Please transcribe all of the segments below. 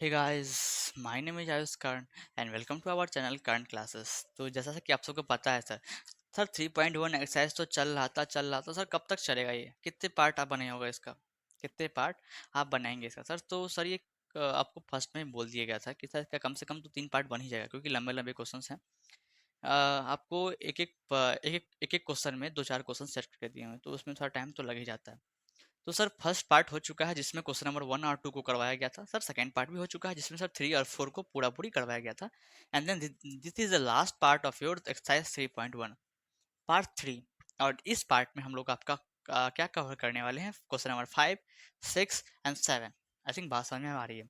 Hey guys, my name is Ayush Karn and welcome to our channel Karn classes. तो जैसा कि आप सबको पता है सर 3.1 एक्सरसाइज तो चल रहा था सर। कब तक चलेगा? ये कितने पार्ट आप बने होगा इसका? कितने पार्ट आप बनाएंगे इसका सर? तो सर ये आपको फर्स्ट में बोल दिया गया था कि सर इसका कम से कम तो 3 पार्ट बन ही जाएगा, क्योंकि लंबे लंबे क्वेश्चंस हैं। आपको एक एक क्वेश्चन में दो चार क्वेश्चन सेट करके दिए हुए हैं, तो उसमें थोड़ा टाइम तो लग ही जाता है। तो सर फर्स्ट पार्ट हो चुका है जिसमें क्वेश्चन नंबर 1 और 2 को करवाया गया था। सर सेकंड पार्ट भी हो चुका है जिसमें सर 3 और 4 को पूरा पूरी करवाया गया था। And then this is the last part of your exercise 3.1 part 3। और इस पार्ट में हम लोग आपका क्या कवर करने वाले हैं? Question number 5, 6 and 7। I think बात समझ में आ रही है।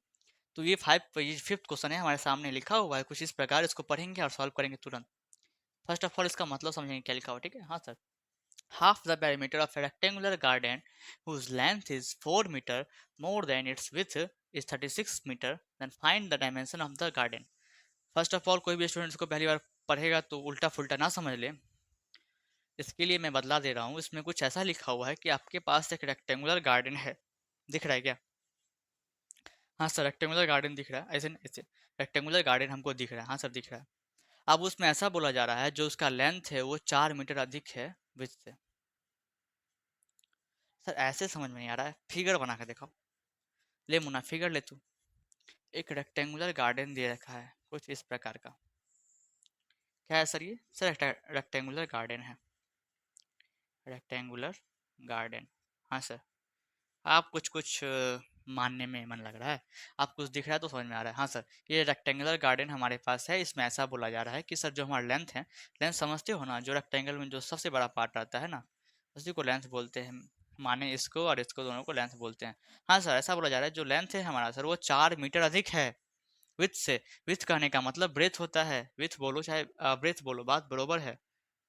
तो ये फिफ्थ क्वेश्चन है, हमारे सामने लिखा हुआ है कुछ इस प्रकार। इसको पढ़ेंगे और सॉल्व करेंगे तुरंत। फर्स्ट ऑफ ऑल इसका मतलब समझेंगे क्या लिखा हुआ, ठीक है? हाँ sir. Half the perimeter of a rectangular garden whose length is 4 meter more than its width is 36 meter, then find the dimension of the garden. First of all कोई भी स्टूडेंट इसको पहली बार पढ़ेगा तो उल्टा फुल्टा ना समझ ले। इसके लिए मैं बदला दे रहा हूँ। इसमें कुछ ऐसा लिखा हुआ है कि आपके पास एक रेक्टेंगुलर गार्डन है। दिख रहा है क्या? हाँ सर, रेक्टेंगुलर गार्डन दिख रहा है। ऐसे ऐसे रेक्टेंगुलर गार्डन हमको दिख रहा है। हाँ सर, दिख रहा है। अब उसमें ऐसा बोला जा रहा है जो उसका लेंथ है वो 4 मीटर अधिक है विड्थ से। सर ऐसे समझ में नहीं आ रहा है, फिगर बना के देखो। ले मुन्ना, फिगर ले तू। एक रेक्टेंगुलर गार्डन दे रखा है कुछ इस प्रकार का। क्या है सर ये? सर रेक्टेंगुलर गार्डन है। Rectangular garden. हाँ सर। आप कुछ कुछ मानने में मन लग रहा है। आप कुछ दिख रहा है तो समझ में आ रहा है। हाँ सर, ये रेक्टेंगुलर गार्डन हमारे पास है। इसमें ऐसा बोला जा रहा है कि सर जो हमारा लेंथ है, लेंथ समझते हो ना? जो रेक्टेंगल में जो सबसे बड़ा पार्ट रहता है ना, उसी को लेंथ बोलते हैं। माने इसको और इसको दोनों को लेंथ बोलते हैं। हाँ सर, ऐसा बोला जा रहा है जो लेंथ है हमारा सर वो 4 मीटर अधिक है विथ से। विथ कहने का मतलब ब्रेथ होता है। विथ बोलो चाहे ब्रेथ बोलो, बात बरोबर है।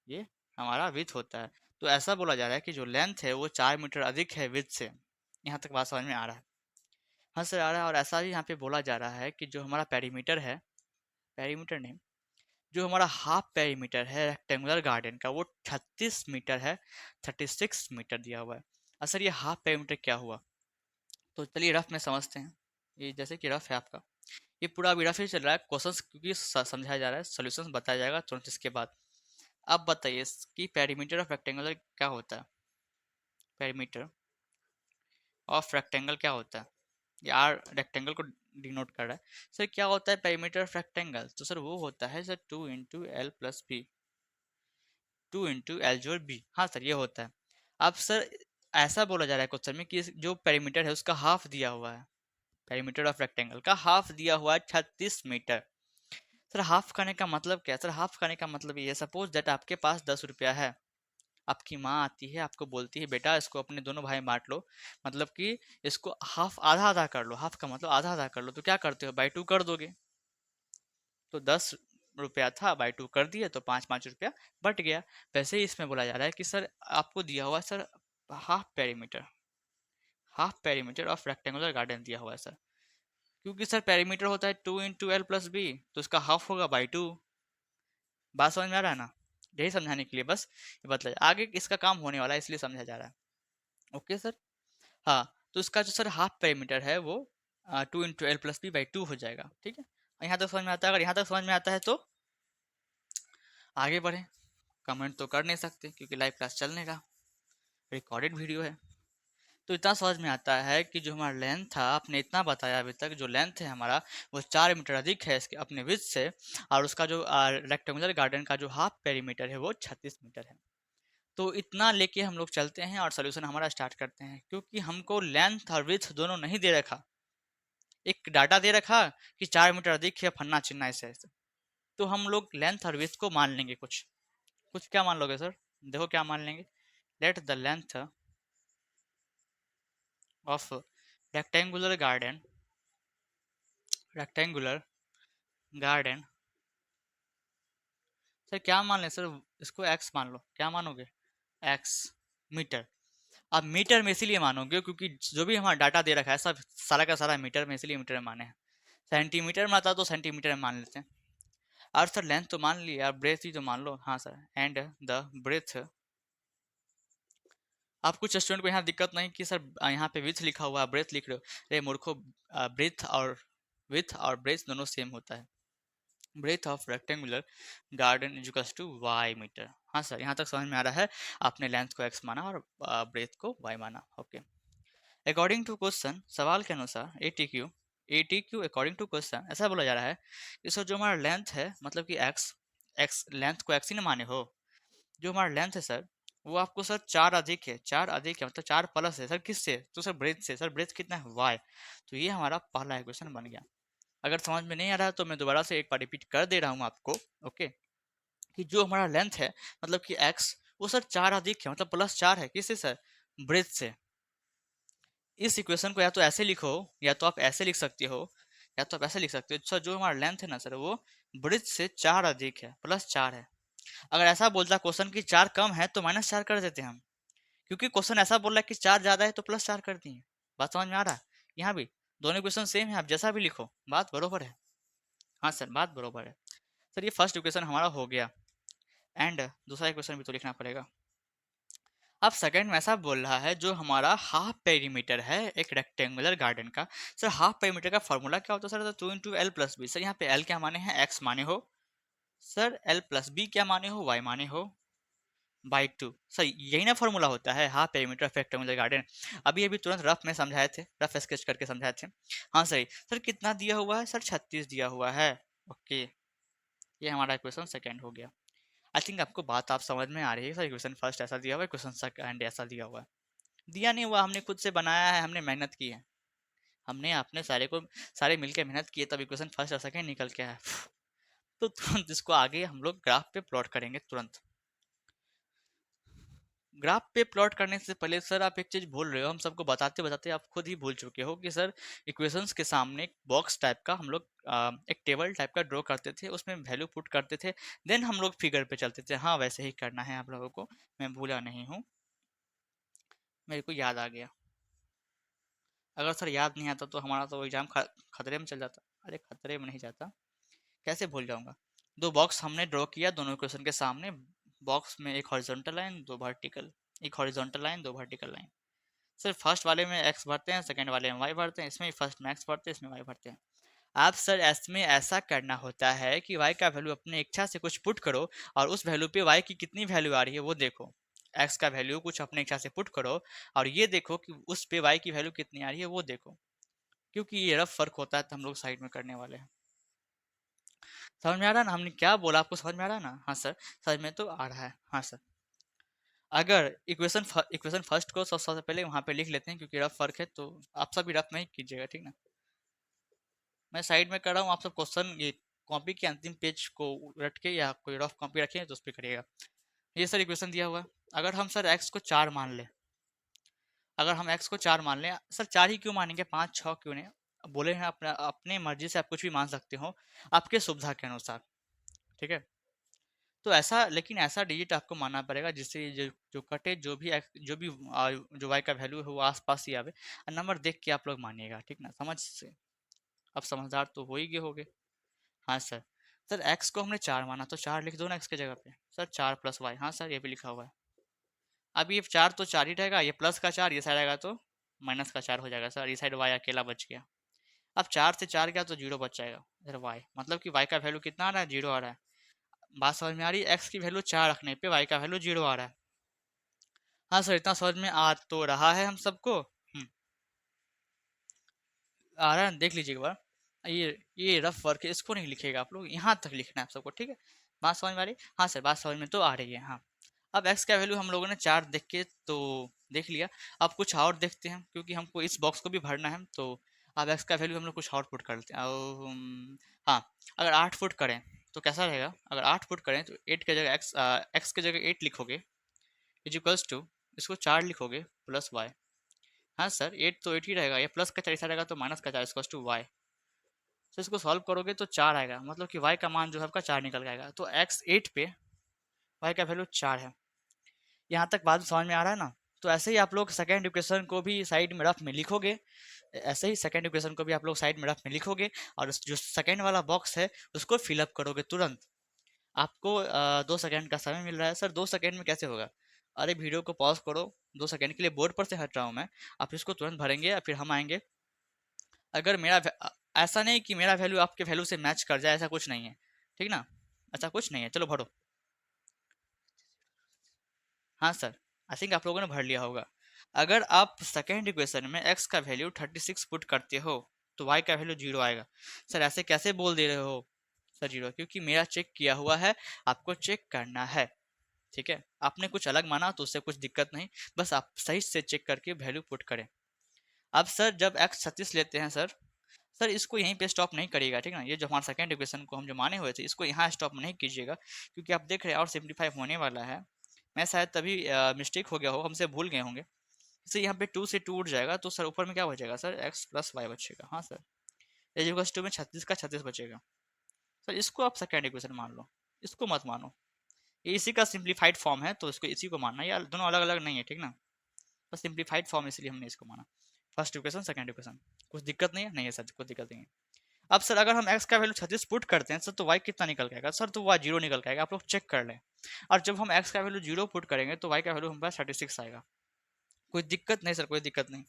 ये हमारा विथ होता है। तो ऐसा बोला जा रहा है कि जो लेंथ है वो 4 मीटर अधिक है विथ से। यहाँ तक बात समझ में आ रहा है? हाँ सर, आ रहा है। और ऐसा भी यहाँ पे बोला जा रहा है कि जो हमारा पेरीमीटर है, पेरीमीटर नहीं, जो हमारा हाफ पेरीमीटर है रेक्टेंगुलर गार्डन का वो 36 मीटर है। 36 मीटर दिया हुआ है। और सर ये हाफ पेरीमीटर क्या हुआ? तो चलिए रफ में समझते हैं। ये जैसे कि रफ है आपका, ये पूरा अभी रफ ही चल रहा है। क्वेश्चंस क्योंकि समझाया जा रहा है, सॉल्यूशंस बताया जाएगा तुरंत इसके बाद। अब बताइए कि पेरीमीटर ऑफ रेक्टेंगुलर क्या होता है? पेरीमीटर ऑफ रेक्टेंगल क्या होता है? ये आर रेक्टेंगल को डिनोट कर रहा है। सर क्या होता है पेरीमीटर ऑफ रेक्टेंगल? तो सर वो होता है सर 2 × L + B, 2 × L जोड़ B। हाँ सर, ये होता है। अब सर ऐसा बोला जा रहा है क्वेश्चन में कि जो पेरीमीटर है उसका हाफ दिया हुआ है। पेरीमीटर ऑफ रेक्टेंगल का हाफ दिया हुआ है 36 मीटर। सर हाफ करने का मतलब क्या है? सर हाफ करने का मतलब ये है, सपोज दैट आपके पास 10 रुपया है। आपकी माँ आती है, आपको बोलती है बेटा इसको अपने दोनों भाई बांट लो, मतलब कि इसको हाफ आधा आधा कर लो। हाफ का मतलब आधा आधा कर लो। तो क्या करते हो? बाई टू कर दोगे। तो 10 रुपया था, बाई टू कर दिए तो 5 5 रुपया बट गया। वैसे ही इसमें बोला जा रहा है कि सर आपको दिया हुआ है sir half perimeter, half perimeter of rectangular garden दिया हुआ है सर। क्योंकि सर पेरीमीटर होता है 2 × L + B, तो इसका हाफ होगा बाई टू। बात समझ में आ रहा है ना? यही समझाने के लिए बस ये बतला, आगे इसका काम होने वाला है इसलिए समझा जा रहा है। Okay sir. हाँ, तो इसका जो सर हाफ पेरीमीटर है वो 2 × L + B/2 हो जाएगा। ठीक है, यहाँ तक समझ में आता है? अगर यहाँ तक समझ में आता है तो आगे बढ़े। कमेंट तो कर नहीं सकते क्योंकि लाइव क्लास चलने का रिकॉर्डेड वीडियो है। तो इतना समझ में आता है कि जो हमारा लेंथ था, आपने इतना बताया अभी तक, जो लेंथ है हमारा वो 4 मीटर अधिक है इसके अपने विड्थ से। और उसका जो रेक्टेंगुलर गार्डन का जो हाफ पेरीमीटर है वो 36 मीटर है। तो इतना लेके हम लोग चलते हैं और सोल्यूशन हमारा स्टार्ट करते हैं, क्योंकि हमको लेंथ और विड्थ दोनों नहीं दे रखा। एक डाटा दे रखा कि 4 मीटर अधिक है फन्ना चिन्ना ऐसे ऐसे। तो हम लोग लेंथ और विड्थ को मान लेंगे। कुछ कुछ क्या मान लोगे सर? देखो क्या मान लेंगे। Let the length of rectangular garden, rectangular garden. Sir क्या मान लें सर? इसको एक्स मान लो। क्या मानोगे? X metre. अब मीटर में इसीलिए मानोगे क्योंकि जो भी हमारा डाटा दे रखा है सब सारा का सारा मीटर में, इसीलिए मीटर में माने हैं। सेंटीमीटर में आता तो सेंटीमीटर में मान लेते हैं। और सर लेंथ तो मान लिया, और ब्रेथ भी तो मान लो। हाँ सर, एंड द ब्रेथ। आप कुछ स्टूडेंट को यहाँ दिक्कत नहीं कि सर यहाँ पे विथ लिखा हुआ है, ब्रेथ लिख रहे हो। अरे मूर्खो, ब्रेथ और विथ और ब्रेथ दोनों सेम होता है। Breadth of rectangular garden equals to y metre. हाँ सर, यहाँ तक समझ में आ रहा है। आपने लेंथ को एक्स माना और ब्रेथ को वाई माना। ओके। अकॉर्डिंग टू क्वेश्चन, सवाल के अनुसार A T Q according to question ऐसा बोला जा रहा है कि सर जो हमारा लेंथ है, मतलब कि एक्स एक्स लेंथ को एक्स ही ना माने हो। जो हमारा लेंथ है सर, वो आपको सर चार अधिक है, चार अधिक है मतलब चार प्लस है सर, किससे? तो सर ब्रेथ से। सर ब्रेथ कितना है? वाई। तो ये हमारा पहला इक्वेशन बन गया। अगर समझ में नहीं आ रहा तो मैं दोबारा से एक बार रिपीट कर दे रहा हूँ आपको। ओके। कि जो हमारा लेंथ है, मतलब कि एक्स, वो सर चार अधिक है मतलब प्लस चार है, किससे सर? ब्रेथ से। इस इक्वेशन को या तो ऐसे लिखो, या तो आप ऐसे लिख सकते हो, या तो आप ऐसे लिख सकते हो सर जो हमारा लेंथ है ना सर, वो ब्रेथ से चार अधिक है, प्लस चार है। अगर ऐसा बोलता क्वेश्चन की चार कम है तो माइनस चार कर देते हम, क्योंकि क्वेश्चन ऐसा बोल रहा है कि चार ज्यादा है तो प्लस चार कर दिए। बात समझ में आ रहा है? यहाँ भी दोनों क्वेश्चन सेम है, आप जैसा भी लिखो बात बरोबर है। हाँ सर, बात बरोबर है। सर ये फर्स्ट इक्वेशन हमारा हो गया, एंड दूसरा इक्वेशन भी तो लिखना पड़ेगा। अब सेकंड में ऐसा बोल रहा है जो हमारा हाफ पेरीमीटर है एक रेक्टेंगुलर गार्डन का। सर हाफ पेरीमीटर का फॉर्मूला क्या होता है सर? 2 × L + B। सर यहाँ पे L क्या माने हैं? X माने हो। सर L + B क्या माने हो? Y माने हो बाई 2। सर यही ना फॉर्मूला होता है half perimeter of rectangular garden. अभी अभी तुरंत रफ में समझाए थे, रफ स्केच करके समझाए थे। हाँ सही। सर कितना दिया हुआ है? सर 36 दिया हुआ है। ओके, ये हमारा इक्वेशन सेकंड हो गया। आई थिंक आपको बात आप समझ में आ रही है। सर इक्वेशन फर्स्ट ऐसा दिया हुआ है, इक्वेशन सेकंड ऐसा दिया हुआ है। दिया नहीं हुआ, हमने खुद से बनाया है, हमने मेहनत की है। हमने अपने सारे मिलकर मेहनत की है, तब इक्वेशन फर्स्ट और सेकंड निकल के आया। तो तुरंत इसको आगे हम लोग ग्राफ पे प्लॉट करेंगे तुरंत। ग्राफ पे प्लॉट करने से पहले सर आप एक चीज भूल रहे हो, हम सबको बताते बताते आप खुद ही भूल चुके हो कि सर इक्वेशंस के सामने एक बॉक्स टाइप का हम लोग एक टेबल टाइप का ड्रॉ करते थे, उसमें वैल्यू पुट करते थे, देन हम लोग फिगर पे चलते थे। हाँ वैसे ही करना है आप लोगों को, मैं भूला नहीं हूँ, मेरे को याद आ गया। अगर सर याद नहीं आता तो हमारा तो एग्जाम खतरे में चल जाता। अरे खतरे में नहीं जाता, कैसे भूल जाऊंगा। दो बॉक्स हमने ड्रॉ किया दोनों क्वेश्चन के सामने। बॉक्स में एक हॉरिजॉन्टल लाइन, दो वर्टिकल, एक हॉरिजॉन्टल लाइन, दो वर्टिकल लाइन। सर फर्स्ट वाले में एक्स भरते हैं, सेकंड वाले में वाई भरते हैं, इसमें फर्स्ट में एक्स भरते हैं, इसमें वाई भरते हैं। आप सर इसमें ऐसा करना होता है कि वाई का वैल्यू अपने इच्छा से कुछ पुट करो, और उस वैल्यू पे वाई की कितनी वैल्यू आ रही है वो देखो। एक्स का वैल्यू कुछ अपने इच्छा से पुट करो, और ये देखो कि उस पे वाई की वैल्यू कितनी आ रही है वो देखो, क्योंकि ये रफ फर्क होता है तो हम लोग साइड में करने वाले हैं। समझ में आ रहा है ना हमने क्या बोला? आपको समझ में आ रहा है ना? हाँ सर, समझ में तो आ रहा है। हाँ सर, अगर इक्वेशन फर्स्ट को सबसे पहले वहाँ पे लिख लेते हैं, क्योंकि रफ फर्क है, तो आप सब भी रफ में ही कीजिएगा, ठीक ना? मैं साइड में कर रहा हूँ, आप सब क्वेश्चन ये कॉपी के अंतिम पेज को रट के या कोई रफ कॉपी रखें तो उस पर करिएगा। ये सर इक्वेशन दिया हुआ है। अगर हम सर एक्स को चार मान लें, अगर हम एक्स को चार मान लें, सर चार ही क्यों मानेंगे, पाँच छः क्यों नहीं? बोले हैं अपने अपने मर्जी से आप कुछ भी मान सकते हो, आपके सुविधा के अनुसार, ठीक है? तो ऐसा, लेकिन ऐसा डिजिट आपको मानना पड़ेगा जिससे जो कटे, जो वाई का वैल्यू है वो आसपास ही आवे। नंबर देख के आप लोग मानिएगा, ठीक ना? समझ से अब समझदार तो हो ही गए होगे। हाँ सर। सर एक्स को हमने चार माना तो चार लिख दो ना एक्स के जगह पे। सर चार प्लस वाई, हाँ सर ये भी लिखा हुआ है। अब ये चार तो चार ही रहेगा, ये प्लस का चार ये साइड आएगा तो माइनस का चार हो जाएगा सर, ये साइड वाई अकेला बच गया। अब चार से चार गया तो जीरो बच जाएगा इधर वाई, मतलब कि वाई का वैल्यू कितना आ रहा है? जीरो आ रहा है। बात समझ में आ रही है? एक्स की वैल्यू चार रखने पे वाई का वैल्यू जीरो आ रहा है। हाँ सर, इतना समझ में आ तो रहा है हम सबको? आ रहा है, देख लीजिए एक बार। ये रफ वर्क है, इसको नहीं लिखेगा आप लोग, यहाँ तक लिखना है आप सबको, ठीक है? बात समझ में आ रही? हाँ सर, बात समझ में तो आ रही है। हाँ, अब एक्स का वैल्यू हम लोगों ने चार देख के तो देख लिया। अब कुछ और देखते हैं, क्योंकि हमको इस बॉक्स को भी भरना है, तो अब एक्स का वैल्यू हम लोग कुछ और पुट कर लेते हैं। हाँ, अगर 8 फुट करें तो कैसा रहेगा? अगर 8 फुट करें तो एट के जगह एक्स के जगह 8 लिखोगे, इज इक्वल्स टू, इसको चार लिखोगे प्लस वाई। हाँ सर, 8 तो 8 ही रहेगा, ये प्लस का चार इस रहेगा तो माइनस का चार इक्वल्स टू वाई। तो इसको सॉल्व करोगे तो चार आएगा, मतलब कि वाई का मान जो है आपका चार निकल जाएगा। तो एक्स 8 पे वाई का वैल्यू चार है। यहाँ तक बात समझ में आ रहा है ना? तो ऐसे ही आप लोग सेकेंड इक्वेशन को भी साइड में रफ में लिखोगे, ऐसे ही सेकेंड इक्वेशन को भी आप लोग साइड में रफ में लिखोगे, और जो सेकेंड वाला बॉक्स है उसको फिलअप करोगे तुरंत। आपको 2 सेकेंड का समय मिल रहा है। सर 2 सेकेंड में कैसे होगा? अरे वीडियो को पॉज करो, 2 सेकेंड के लिए बोर्ड पर से हट रहा हूँ मैं, आप इसको तुरंत भरेंगे, फिर हम आएंगे। अगर मेरा ऐसा नहीं कि मेरा वैल्यू आपके वैल्यू से मैच कर जाए, ऐसा कुछ नहीं है, ठीक ना, ऐसा कुछ नहीं है। चलो भरो। हाँ सर, आई थिंक आप लोगों ने भर लिया होगा। अगर आप सेकेंड इक्वेशन में x का वैल्यू 36 पुट करते हो तो y का वैल्यू 0 आएगा। सर ऐसे कैसे बोल दे रहे हो सर 0? क्योंकि मेरा चेक किया हुआ है, आपको चेक करना है, ठीक है। आपने कुछ अलग माना तो उससे कुछ दिक्कत नहीं, बस आप सही से चेक करके वैल्यू पुट करें। अब सर जब x 36 लेते हैं सर, सर इसको यहीं पे स्टॉप नहीं करिएगा, ठीक ना। ये जो हमारा सेकंड इक्वेशन को हम जो माने हुए थे, इसको यहाँ स्टॉप नहीं कीजिएगा, क्योंकि आप देख रहे हैं और सिंप्लीफाई होने वाला है। मैं शायद तभी मिस्टेक हो गया हो, हमसे भूल गए होंगे। जैसे यहाँ पे 2 से 2 उठ जाएगा तो सर ऊपर में क्या बचेगा सर, x प्लस वाई बचेगा। हाँ सर, एज 2 में 36 का 36 बचेगा। सर इसको आप सेकंड इक्वेशन मान लो, इसको मत मानो। ये इसी का सिंप्लीफाइड फॉर्म है तो इसको इसी को मानना, या दोनों अलग अलग नहीं है, ठीक ना। बस सिंप्लीफाइड फॉर्म इसलिए हमने इसको माना। फर्स्ट इक्वेशन सेकंड इक्वेशन, कुछ दिक्कत नहीं है, नहीं है सर, कोई दिक्कत नहीं है। अब सर अगर हम x का वैल्यू 36 पुट करते हैं सर तो y कितना निकल के आएगा सर, तो y 0 निकल के आएगा, आप लोग चेक कर लें। और जब हम x का वैल्यू 0 पुट करेंगे तो y का वैल्यू हमारे पास 36 आएगा। कोई दिक्कत नहीं सर, कोई दिक्कत नहीं।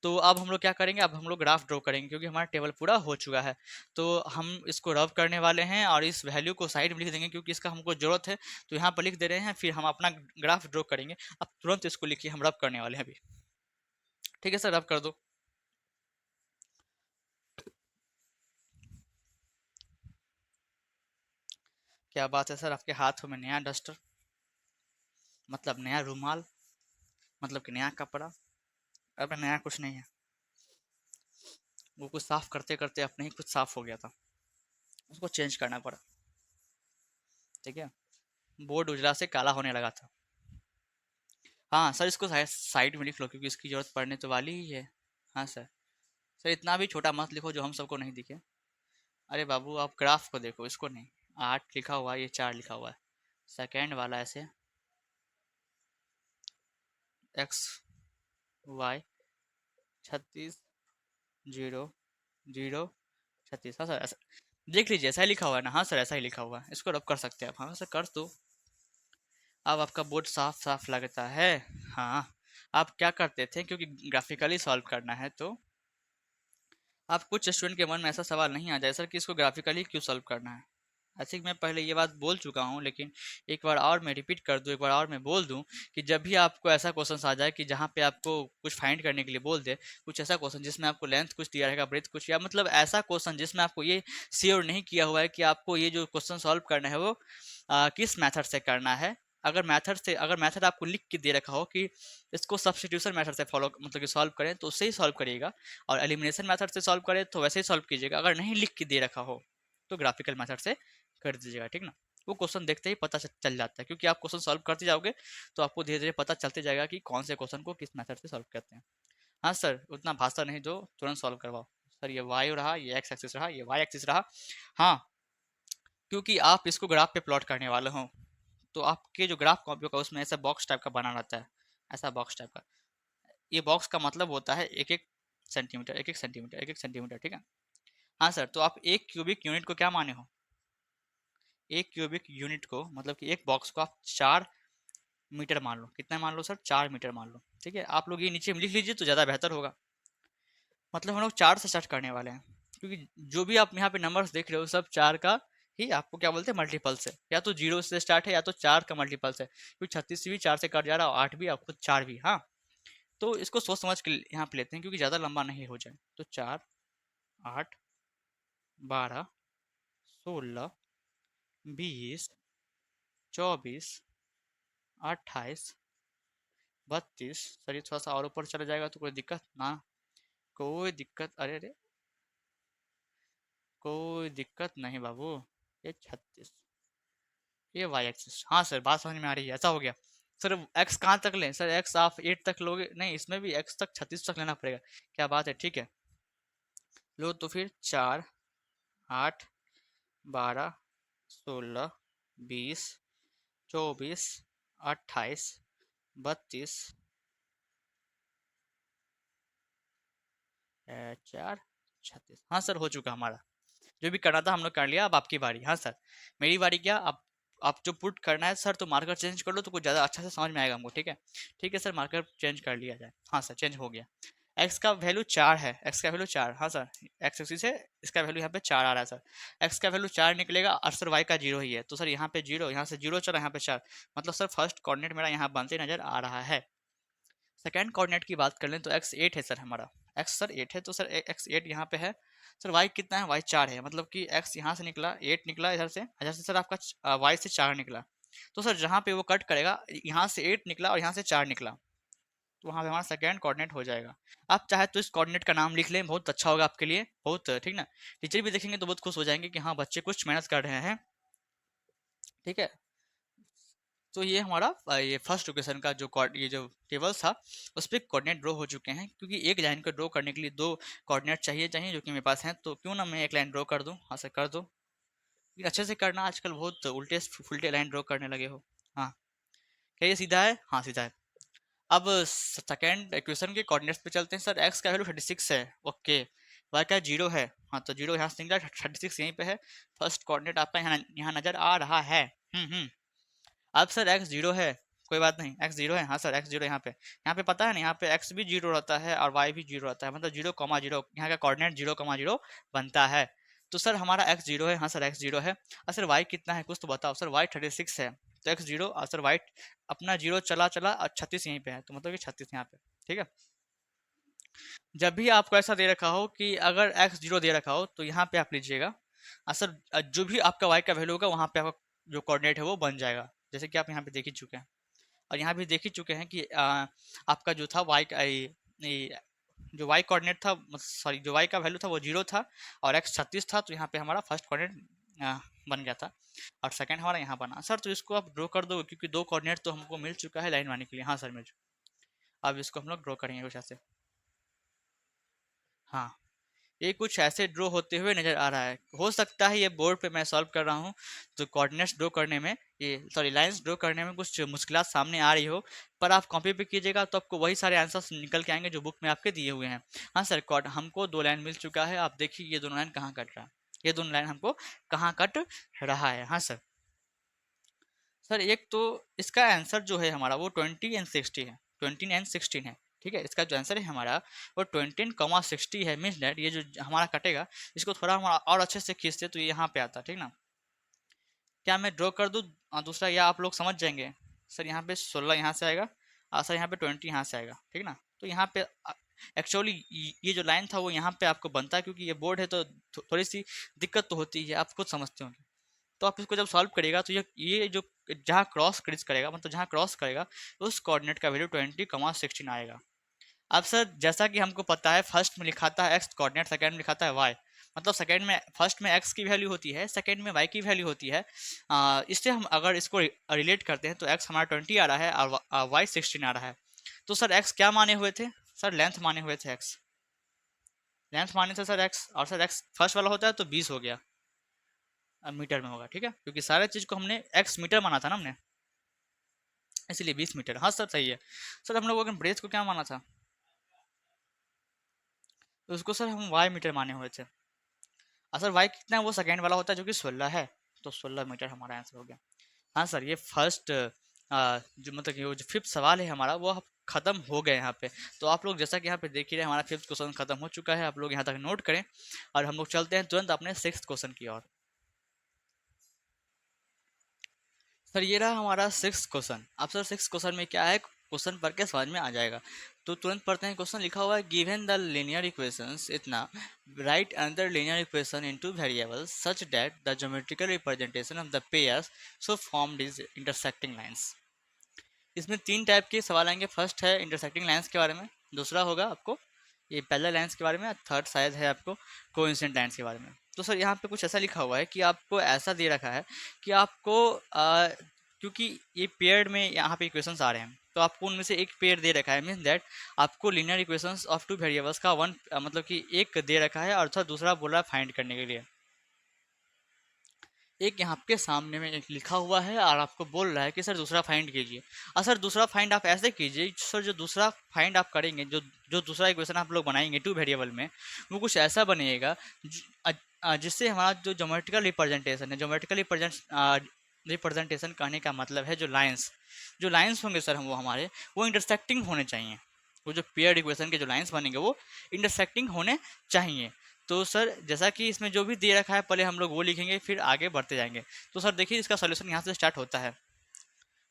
तो अब हम लोग क्या करेंगे, अब हम लोग ग्राफ ड्रॉ करेंगे, क्योंकि हमारा टेबल पूरा हो चुका है। तो हम इसको रब करने वाले हैं और इस वैल्यू को साइड में लिख देंगे, क्योंकि इसका हमको जरूरत है, तो यहाँ पर लिख दे रहे हैं। फिर हम अपना ग्राफ ड्रॉ करेंगे। अब तुरंत इसको लिखिए, हम रब करने वाले हैं अभी। ठीक है सर, रब कर दो। क्या बात है सर, आपके हाथों में नया डस्टर, मतलब नया रूमाल, मतलब कि नया कपड़ा? अबे नया कुछ नहीं है, वो कुछ साफ करते करते अपने ही कुछ साफ हो गया था, उसको चेंज करना पड़ा, ठीक है। बोर्ड उजला से काला होने लगा था। हाँ सर, इसको साइड में लिख लो, क्योंकि इसकी जरूरत पड़ने तो वाली ही है। हाँ सर। सर इतना भी छोटा मत लिखो जो हम सबको नहीं दिखे। अरे बाबू आप ग्राफ को देखो, इसको नहीं। 8 लिखा हुआ है, ये 4 लिखा हुआ है। सेकेंड वाला ऐसे x y 36 0 0 36। हाँ सर ऐसा देख लीजिए, ऐसा ही लिखा हुआ है ना। हाँ सर ऐसा ही लिखा हुआ है, इसको रब कर सकते हैं आप। हाँ सर कर दो। अब आपका बोर्ड साफ साफ लगता है। हाँ, आप क्या करते थे, क्योंकि ग्राफिकली सॉल्व करना है तो आप कुछ स्टूडेंट के मन में ऐसा सवाल नहीं आ जाए सर कि इसको ग्राफिकली क्यों सॉल्व करना है। आई थिंक मैं पहले ये बात बोल चुका हूँ, लेकिन एक बार और मैं रिपीट कर दूँ, एक बार और मैं बोल दूँ कि जब भी आपको ऐसा क्वेश्चन आ जाए कि जहाँ पे आपको कुछ फाइंड करने के लिए बोल दे, कुछ ऐसा क्वेश्चन जिसमें आपको लेंथ कुछ दिया रहेगा, ब्रेथ कुछ, या मतलब ऐसा क्वेश्चन जिसमें आपको ये श्योर नहीं किया हुआ है कि आपको ये जो क्वेश्चन सॉल्व करना है वो किस मेथड से करना है। अगर मेथड आपको लिख के दे रखा हो कि इसको सब्स्टिट्यूशन मेथड से फॉलो मतलब कि सॉल्व करें, तो उससे ही सॉल्व करिएगा। और एलिमिनेशन मेथड से सॉल्व करें तो वैसे ही सॉल्व कीजिएगा। अगर नहीं लिख के दे रखा हो तो ग्राफिकल मेथड से कर दीजिएगा, ठीक ना। वो क्वेश्चन देखते ही पता चल जाता है, क्योंकि आप क्वेश्चन सॉल्व करते जाओगे तो आपको धीरे धीरे पता चलते जाएगा कि कौन से क्वेश्चन को किस मेथड से सॉल्व करते हैं। हाँ सर, उतना भाषा नहीं दो, तुरंत सॉल्व करवाओ। सर ये वाई रहा, ये एक्स एक्सिस रहा, ये वाई एक्सिस रहा। हाँ, क्योंकि आप इसको ग्राफ पे प्लॉट करने वाले हो, तो आपके जो ग्राफ कॉपी होगा उसमें ऐसा बॉक्स टाइप का बना रहता है, ऐसा बॉक्स टाइप का। ये बॉक्स का मतलब होता है एक एक सेंटीमीटर, एक एक सेंटीमीटर, एक एक सेंटीमीटर, ठीक है। हाँ सर, तो आप एक क्यूबिक यूनिट को क्या माने हो? एक क्यूबिक यूनिट को मतलब कि एक बॉक्स को आप 4 मीटर मान लो। कितना मान लो सर? 4 मीटर मान लो, ठीक है। आप लोग ये नीचे में लिख लीजिए तो ज़्यादा बेहतर होगा। मतलब हम लोग 4 से स्टार्ट करने वाले हैं, क्योंकि जो भी आप यहाँ पे नंबर्स देख रहे हो सब 4 का ही आपको क्या बोलते हैं, मल्टीपल्स है। या तो 0 से स्टार्ट है या तो 4 का मल्टीपल्स है, क्योंकि 36 भी 4 से कट जा रहा है और 8 भी और खुद 4 भी। हाँ, तो इसको सोच समझ के यहाँ पे लेते हैं, क्योंकि ज़्यादा लंबा नहीं हो जाए। तो 4 8 12 16 20 24 28 32। सर ये थोड़ा सा और ऊपर चला जाएगा तो कोई दिक्कत ना? कोई दिक्कत, अरे अरे कोई दिक्कत नहीं बाबू। ये 36, ये वाई एक्सिस। हाँ सर, बात समझ में आ रही है। ऐसा हो गया सर। एक्स कहाँ तक लें सर? एक्स आप 8 तक लोगे? नहीं, इसमें भी एक्स तक 36 तक लेना पड़ेगा। क्या बात है, ठीक है। लो तो फिर 4 8 12 16 20 24 28 32 4 36। हाँ सर, हो चुका हमारा। जो भी करना था हम लोग कर लिया, अब आपकी बारी। हाँ सर, मेरी बारी क्या? आप जो पुट करना है सर, तो मार्कर चेंज कर लो तो कुछ ज़्यादा अच्छा से समझ में आएगा हमको, ठीक है। ठीक है सर, मार्कर चेंज कर लिया जाए। हाँ सर, चेंज हो गया। एक्स का वैल्यू 4 है, एक्स का वैल्यू 4, हाँ सर, एक्स एक्सिस है, इसका वैल्यू यहाँ पे 4 आ रहा है सर। एक्स का वैल्यू 4 निकलेगा और सर वाई का 0 ही है, तो सर यहाँ पे 0, यहाँ से 0 चला, यहाँ पे 4, मतलब सर फर्स्ट कोऑर्डिनेट मेरा यहाँ बनते नजर आ रहा है। सेकेंड कोऑर्डिनेट की बात कर लें तो एक्स 8 है सर हमारा, एक्स सर 8 है, तो सर एक्स 8 यहाँ पे है। सर वाई कितना है, वाई 4 है, मतलब कि एक्स यहाँ से निकला 8 निकला इधर से सर आपका वाई से 4 निकला, तो सर जहाँ पे वो कट करेगा यहाँ से 8 निकला और यहाँ से 4 निकला, तो वहाँ पे हमारा सेकेंड कोऑर्डिनेट हो जाएगा। आप चाहे तो इस कोऑर्डिनेट का नाम लिख लें, बहुत अच्छा होगा आपके लिए, बहुत ठीक ना, टीचर भी देखेंगे तो बहुत खुश हो जाएंगे कि हाँ बच्चे कुछ मेहनत कर रहे हैं, ठीक है। तो ये हमारा ये फर्स्ट इक्वेशन का जो ये जो टेबल था उस पर कोऑर्डिनेट ड्रॉ हो चुके हैं, क्योंकि एक लाइन को ड्रॉ करने के लिए दो कोऑर्डिनेट चाहिए चाहिए जो कि मेरे पास हैं, तो क्यों ना मैं एक लाइन ड्रॉ कर दूं, हाँ सर कर दो, लेकिन अच्छे से करना, आजकल बहुत उल्टे फुलटे लाइन ड्रॉ करने लगे हो। हाँ क्या ये सीधा है, हाँ सीधा है। अब सेकेंड इक्वेशन के कोऑर्डिनेट्स पे चलते हैं। सर एक्स का वैल्यू 36 है, ओके, वाई का 0 है, हाँ तो 0 यहाँ से निकला, 36 यहीं पे है, फर्स्ट कोऑर्डिनेट आपका यहाँ यहाँ नजर आ रहा है। अब सर एक्स 0 है, कोई बात नहीं, एक्स 0 है, हाँ सर एक्स 0 यहाँ पे पता है ना, यहाँ पे एक्स भी 0 रहता है और वाई भी 0 रहता है, मतलब 0,0 यहाँ का कोऑर्डिनेट 0,0 बनता है, तो सर हमारा एक्स 0 है, हाँ सर एक्स 0 है। और सर वाई कितना है कुछ तो बताओ, सर वाई 36 है, तो एक्स 0 और सर वाई अपना 0 चला चला और 36 यहीं पे है, तो मतलब कि 36 यहाँ पे, ठीक है। जब भी आपको ऐसा दे रखा हो कि अगर एक्स 0 दे रखा हो तो यहाँ पे आप लीजिएगा, सर जो भी आपका वाई का वैल्यू होगा वहाँ पे आपका जो कोऑर्डिनेट है वो बन जाएगा, जैसे कि आप यहाँ पे देख ही चुके हैं, और यहाँ भी देख ही चुके हैं कि आपका जो था वाई का जो वाई कोऑर्डिनेट था, सॉरी जो वाई का वैल्यू था वो 0 था और एक्स 36 था, तो यहाँ पे हमारा फर्स्ट कोऑर्डिनेट बन गया था और सेकंड हमारा यहाँ बना। सर तो इसको आप ड्रॉ कर दो, क्योंकि दो कोऑर्डिनेट तो हमको मिल चुका है लाइन बनाने के लिए, हाँ सर मिल चुका, अब इसको हम लोग ड्रॉ करेंगे कुछ ऐसे, हाँ ये कुछ ऐसे ड्रॉ होते हुए नजर आ रहा है। हो सकता है ये बोर्ड पे मैं सॉल्व कर रहा हूँ तो कोऑर्डिनेट्स ड्रॉ करने में, ये सॉरी लाइंस ड्रॉ करने में कुछ मुश्किलात सामने आ रही हो, पर आप कॉपी पे कीजिएगा तो आपको वही सारे आंसर्स निकल के आएंगे जो बुक में आपके दिए हुए हैं। हाँ सर हमको दो लाइन मिल चुका है, आप देखिए ये दोनों लाइन कहाँ कट रहा है, ये दोनों लाइन हमको कहाँ कट रहा है। हाँ सर, सर एक तो इसका आंसर जो है हमारा वो 20 एंड 60 है, 20 एंड 16 है, ठीक है। इसका जो आंसर है हमारा वो 20,60 है, मीन्स दैट ये जो हमारा कटेगा इसको थोड़ा हमारा और अच्छे से खींचते तो ये यहाँ पे आता, ठीक ना। क्या मैं ड्रॉ कर दूँ दूसरा, या आप लोग समझ जाएंगे। सर यहाँ पे 16 यहाँ से आएगा और सर यहाँ पे 20 यहाँ से आएगा, ठीक ना। तो यहाँ पे एक्चुअली ये जो लाइन था वो यहाँ पे आपको बनता है, क्योंकि ये बोर्ड है तो थोड़ी सी दिक्कत तो होती है, आप खुद समझते होंगे। तो आप इसको जब सॉल्व करिएगा तो ये जो जहाँ क्रॉस क्रीज करेगा, मतलब जहाँ क्रॉस करेगा उस कोऑर्डिनेट का वैल्यू 20,16 आएगा। अब सर जैसा कि हमको पता है फर्स्ट में लिखाता है एक्स कोऑर्डिनेट, सेकंड में लिखाता है वाई, मतलब सेकंड में फर्स्ट में एक्स की वैल्यू होती है, सेकंड में वाई की वैल्यू होती है। इससे हम अगर इसको रिलेट करते हैं तो एक्स हमारा 20 आ रहा है और वाई 16 आ रहा है। तो सर एक्स क्या माने हुए थे, सर लेंथ माने हुए थे, एक्स लेंथ माने थे सर एक्स, और सर एक्स फर्स्ट वाला होता है तो 20 हो गया, मीटर में होगा, ठीक है, क्योंकि सारे चीज़ को हमने एक्स मीटर माना था ना हमने, इसलिए 20 मीटर। हाँ सर सही है। सर हम लोगों ने ब्रेथ को क्या माना था, तो उसको सर हम वाई मीटर माने हुए थे, और सर वाई कितना है वो सेकेंड वाला होता है जो कि 16 है, तो 16 मीटर हमारा आंसर हो गया। हाँ सर ये फर्स्ट जो मतलब कि वो जो फिफ्थ सवाल है हमारा वो खत्म हो गए यहाँ पे। तो आप लोग जैसा कि यहाँ पे देख ही रहे हमारा फिफ्थ क्वेश्चन खत्म हो चुका है, आप लोग यहाँ तक नोट करें और हम लोग चलते हैं तुरंत अपने सिक्स्थ क्वेश्चन की ओर। सर ये रहा हमारा सिक्स क्वेश्चन। अब सर सिक्स क्वेश्चन में क्या है, क्वेश्चन पढ़ के समझ में आ जाएगा, तो तुरंत पढ़ते हैं। क्वेश्चन लिखा हुआ है गिवन द लीनियर इक्वेशंस इतना, right another linear equation into variables such that the geometrical representation of the pairs so formed is intersecting lines. इसमें तीन टाइप के सवाल आएंगे, फर्स्ट है इंटरसेक्टिंग लाइंस के बारे में, दूसरा होगा आपको ये पैरेलल लाइंस के बारे में, थर्ड शायद है आपको कोइंसिडेंट लाइंस के बारे में। तो सर यहाँ पे कुछ ऐसा लिखा हुआ है कि आपको ऐसा दे रखा है कि आपको क्योंकि ये पेयर में यहाँ पे इक्वेशंस आ रहे हैं तो आपको उनमें से एक पेयर दे रखा है, मीन्स दैट आपको linear equations of two variables का वन मतलब कि एक दे रखा है और दूसरा बोल रहा है फाइंड करने के लिए। एक यहाँ के सामने में एक लिखा हुआ है और आपको बोल रहा है कि सर दूसरा फाइंड कीजिए। और सर दूसरा फाइंड आप ऐसे कीजिए सर, जो दूसरा फाइंड आप करेंगे, जो जो दूसरा इक्वेशन आप लोग बनाएंगे टू वेरिएबल में, वो कुछ ऐसा बनेगा जिससे हमारा जो ज्योमेट्रिकल रिप्रेजेंटेशन है, ज्योमेट्रिकल रिप्रेजेंटेशन कहने का मतलब है जो लाइंस होंगे सर हम वो हमारे वो इंटरसेक्टिंग होने चाहिए। वो जो पेयर्ड इक्वेशन के जो लाइंस बनेंगे वो इंटरसेक्टिंग होने चाहिए। तो सर जैसा कि इसमें जो भी दे रखा है पहले हम लोग वो लिखेंगे, फिर आगे बढ़ते जाएंगे। तो सर देखिए इसका सोल्यूशन यहाँ से स्टार्ट होता है।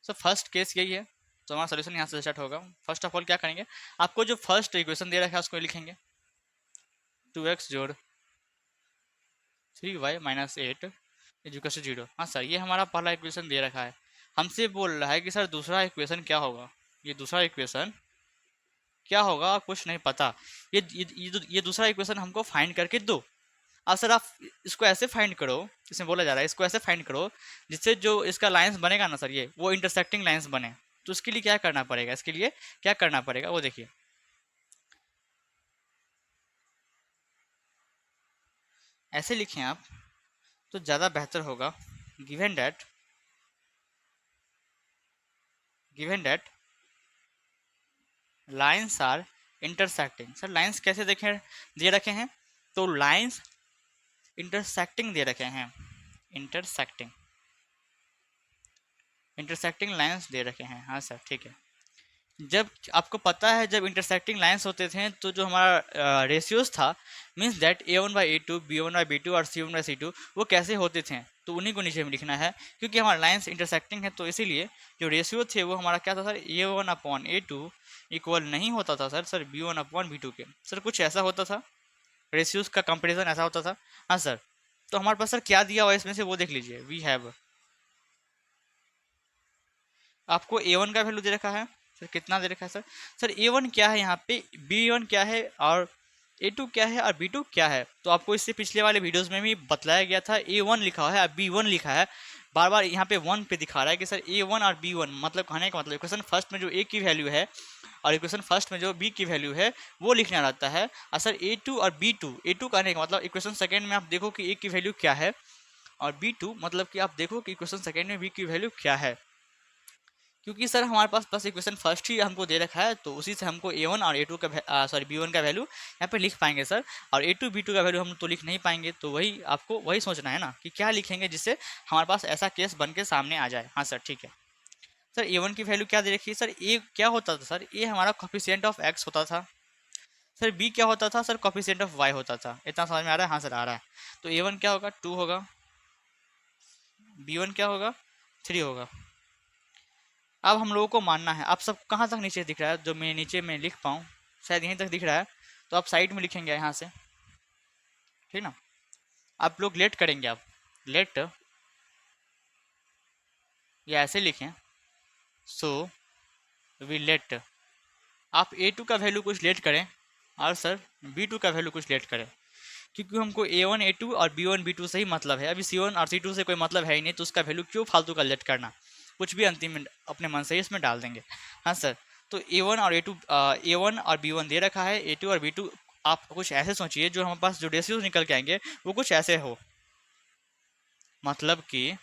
सर फर्स्ट केस यही है, तो हमारा सोल्यूशन यहाँ से स्टार्ट होगा। फर्स्ट ऑफ ऑल क्या करेंगे, आपको जो फर्स्ट इक्वेशन दे रखा है उसको लिखेंगे 2x जोड़ 3y माइनस 8 इक्वल टू 0। हाँ सर ये हमारा पहला इक्वेशन दे रखा है। हमसे बोल रहा है कि सर दूसरा इक्वेशन क्या होगा, ये दूसरा इक्वेशन क्या होगा कुछ नहीं पता, ये दूसरा इक्वेशन हमको फाइंड करके दो। अब सर आप इसको ऐसे फाइंड करो, इसमें बोला जा रहा है इसको ऐसे फाइंड करो जिससे जो इसका लाइंस बनेगा ना सर ये वो इंटरसेक्टिंग लाइंस बने। तो इसके लिए क्या करना पड़ेगा, इसके लिए क्या करना पड़ेगा वो देखिए। ऐसे लिखें आप तो ज़्यादा बेहतर होगा। Given that lines are intersecting. Sir lines कैसे देखें दे रखे हैं, तो लाइंस इंटरसेक्टिंग दे रखे हैं, इंटरसेक्टिंग इंटरसेक्टिंग लाइंस दे रखे हैं। हाँ सर ठीक है। जब आपको पता है जब इंटरसेक्टिंग लाइंस होते थे तो जो हमारा रेशियोज था मीन्स दैट A1/A2 B1/B2 और C1/C2 वो कैसे होते थे, तो उन्हीं को नीचे में लिखना है। क्योंकि हमारा लाइंस इंटरसेक्टिंग है तो इसीलिए जो रेशियो थे वो हमारा क्या था सर, A1/A2 इक्वल नहीं होता था सर B1/B2 के। सर कुछ ऐसा होता था, रेशियोज का कंपेरिजन ऐसा होता था। हाँ सर, तो हमारे पास सर क्या दिया हुआ है इसमें से वो देख लीजिए। वी हैव, आपको A1 का वैल्यू दे रखा है सर, कितना दे रखा है सर, सर A1 क्या है यहाँ पे, B1 क्या है और A2 क्या है और B2 क्या है। तो आपको इससे पिछले वाले वीडियोस में भी बतलाया गया था A1 लिखा है और B1 लिखा है, बार बार यहाँ पे 1 पे दिखा रहा है कि सर A1 और B1 मतलब कहने का मतलब इक्वेशन फर्स्ट में जो A की वैल्यू है और इक्वेशन फर्स्ट में जो B की वैल्यू है वो लिखना रहता है। और सर A2 और B2, A2 कहने का मतलब इक्वेशन सेकेंड में आप देखो कि A की वैल्यू क्या है और B2 मतलब कि आप देखो कि इक्वेशन सेकेंड में B की वैल्यू क्या है। क्योंकि सर हमारे पास बस इक्वेशन फर्स्ट ही हमको दे रखा है तो उसी से हमको A1 और A2 का सॉरी B1 का वैल्यू यहाँ पे लिख पाएंगे सर, और A2 B2 का वैल्यू हम तो लिख नहीं पाएंगे। तो वही आपको वही सोचना है ना कि क्या लिखेंगे जिससे हमारे पास ऐसा केस बन के सामने आ जाए। हाँ सर ठीक है। सर A1 की वैल्यू क्या दे रखी है सर, A क्या होता था सर, A हमारा कॉफिशिएंट ऑफ X होता था। सर B क्या होता था सर, कॉफिशिएंट ऑफ Y होता था। इतना समझ में आ रहा है? हाँ सर आ रहा है। तो A1 क्या होगा 2 होगा, B1 क्या होगा 3 होगा। अब हम लोगों को मानना है, आप सब कहाँ तक नीचे दिख रहा है, जो मैं नीचे में लिख पाऊँ शायद यहीं तक दिख रहा है, तो आप साइड में लिखेंगे यहाँ से, ठीक ना। आप लोग लेट करेंगे, आप लेट या ऐसे लिखें सो वी लेट, आप A2 का वैल्यू कुछ लेट करें और सर B2 का वैल्यू कुछ लेट करें। क्योंकि हमको A1 A2 और B1 B2 से ही मतलब है, अभी C1 और C2 से कोई मतलब है ही नहीं, तो उसका वैल्यू क्यों फालतू का लेट करना, कुछ भी अंतिम में अपने मन से ही इसमें डाल देंगे। हाँ सर, तो A1 और A2 A1 और B1 दे रखा है, A2 और B2 आप कुछ ऐसे सोचिए जो हमारे पास जो रेशियोज निकल के आएंगे वो कुछ ऐसे हो, मतलब कि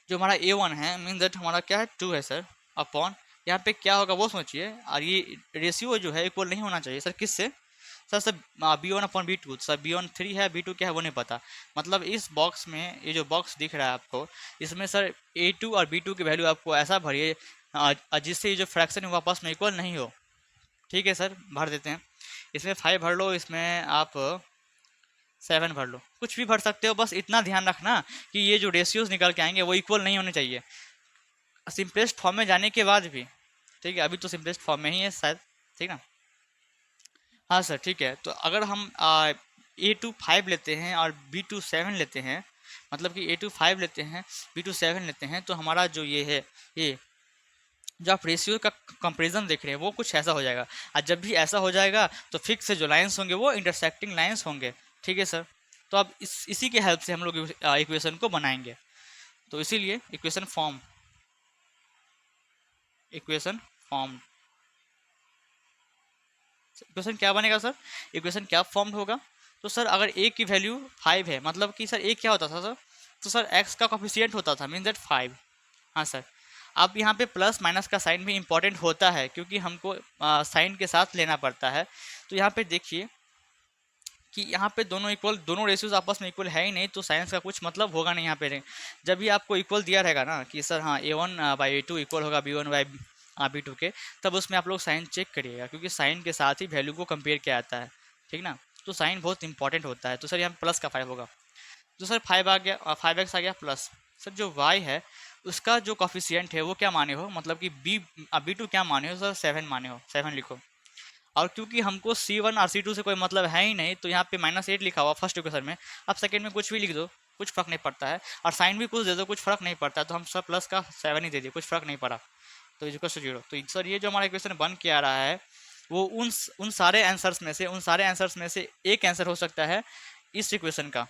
जो हमारा A1 है मीन दैट हमारा क्या है 2 है सर, अपॉन यहाँ पे क्या होगा वो सोचिए। और ये रेशियो जो है इक्वल नहीं होना चाहिए सर, किससे सर B1/B2, सर B1 3 है, B2 क्या है वो नहीं पता। मतलब इस बॉक्स में ये जो बॉक्स दिख रहा है आपको, इसमें सर A2 और B2 की वैल्यू आपको ऐसा भरिए जिससे ये जो फ्रैक्शन है आपस में इक्वल नहीं हो। ठीक है सर, भर देते हैं। इसमें 5 भर लो, इसमें आप 7 भर लो, कुछ भी भर सकते हो, बस इतना ध्यान रखना कि ये जो रेशियोज निकल के आएंगे वो इक्वल नहीं होने चाहिए सिंपलेस्ट फॉर्म में जाने के बाद भी। ठीक है, अभी तो सिंपलेस्ट फॉर्म में ही है शायद, ठीक ना। हाँ सर ठीक है। तो अगर हम A2 5 लेते हैं और B2 7 लेते हैं, मतलब कि A2 5 लेते हैं B2 7 लेते हैं, तो हमारा जो ये है, ये जो आप रेशियो का कंपेरिजन देख रहे हैं वो कुछ ऐसा हो जाएगा। और जब भी ऐसा हो जाएगा तो फिक्स से जो लाइंस होंगे वो इंटरसेक्टिंग लाइंस होंगे। ठीक है सर, तो अब इसी के हेल्प से हम लोग इक्वेशन को बनाएंगे। तो इसीलिए इक्वेशन फॉर्म इक्वेशन क्या बनेगा सर, इक्वेशन क्या फॉर्म होगा। तो सर अगर ए की वैल्यू 5 है, मतलब कि सर ए क्या होता था सर, तो सर एक्स का कॉफिशिएंट होता था मीन दैट 5। हाँ सर, अब यहाँ पे प्लस माइनस का साइन भी इंपॉर्टेंट होता है क्योंकि हमको साइन के साथ लेना पड़ता है। तो यहाँ पे देखिए कि यहाँ पे दोनों इक्वल, दोनों रेशियोज आपस में इक्वल है ही नहीं, तो साइंस का कुछ मतलब होगा नहीं यहाँ पे। जब भी आपको इक्वल दिया रहेगा ना कि सर हाँ A1/A2 इक्वल होगा B2 के, तब उसमें आप लोग साइन चेक करिएगा, क्योंकि साइन के साथ ही वैल्यू को कंपेयर किया जाता है, ठीक ना। तो साइन बहुत इंपॉर्टेंट होता है। तो सर यहाँ प्लस का 5 होगा, तो सर 5 आ गया, 5x आ गया प्लस। सर जो y है उसका जो कॉफिशियंट है वो क्या माने हो, मतलब कि B2 क्या माने हो सर, 7 माने हो, 7 लिखो। और क्योंकि हमको C1 और C2 से कोई मतलब है ही नहीं, तो यहाँ पे -8 लिखा हुआ फर्स्ट इक्वेशन में। अब सेकंड में कुछ भी लिख दो, कुछ फर्क नहीं पड़ता है, और साइन भी कुछ दे दो, कुछ फर्क नहीं पड़ता है। तो हम सब प्लस का 7 ही दे दिए, कुछ फर्क नहीं पड़ा, तो इक्वल टू 0। तो सर ये जो हमारा इक्वेशन बन के आ रहा है वो उन सारे आंसर्स में से एक आंसर हो सकता है इस इक्वेशन का।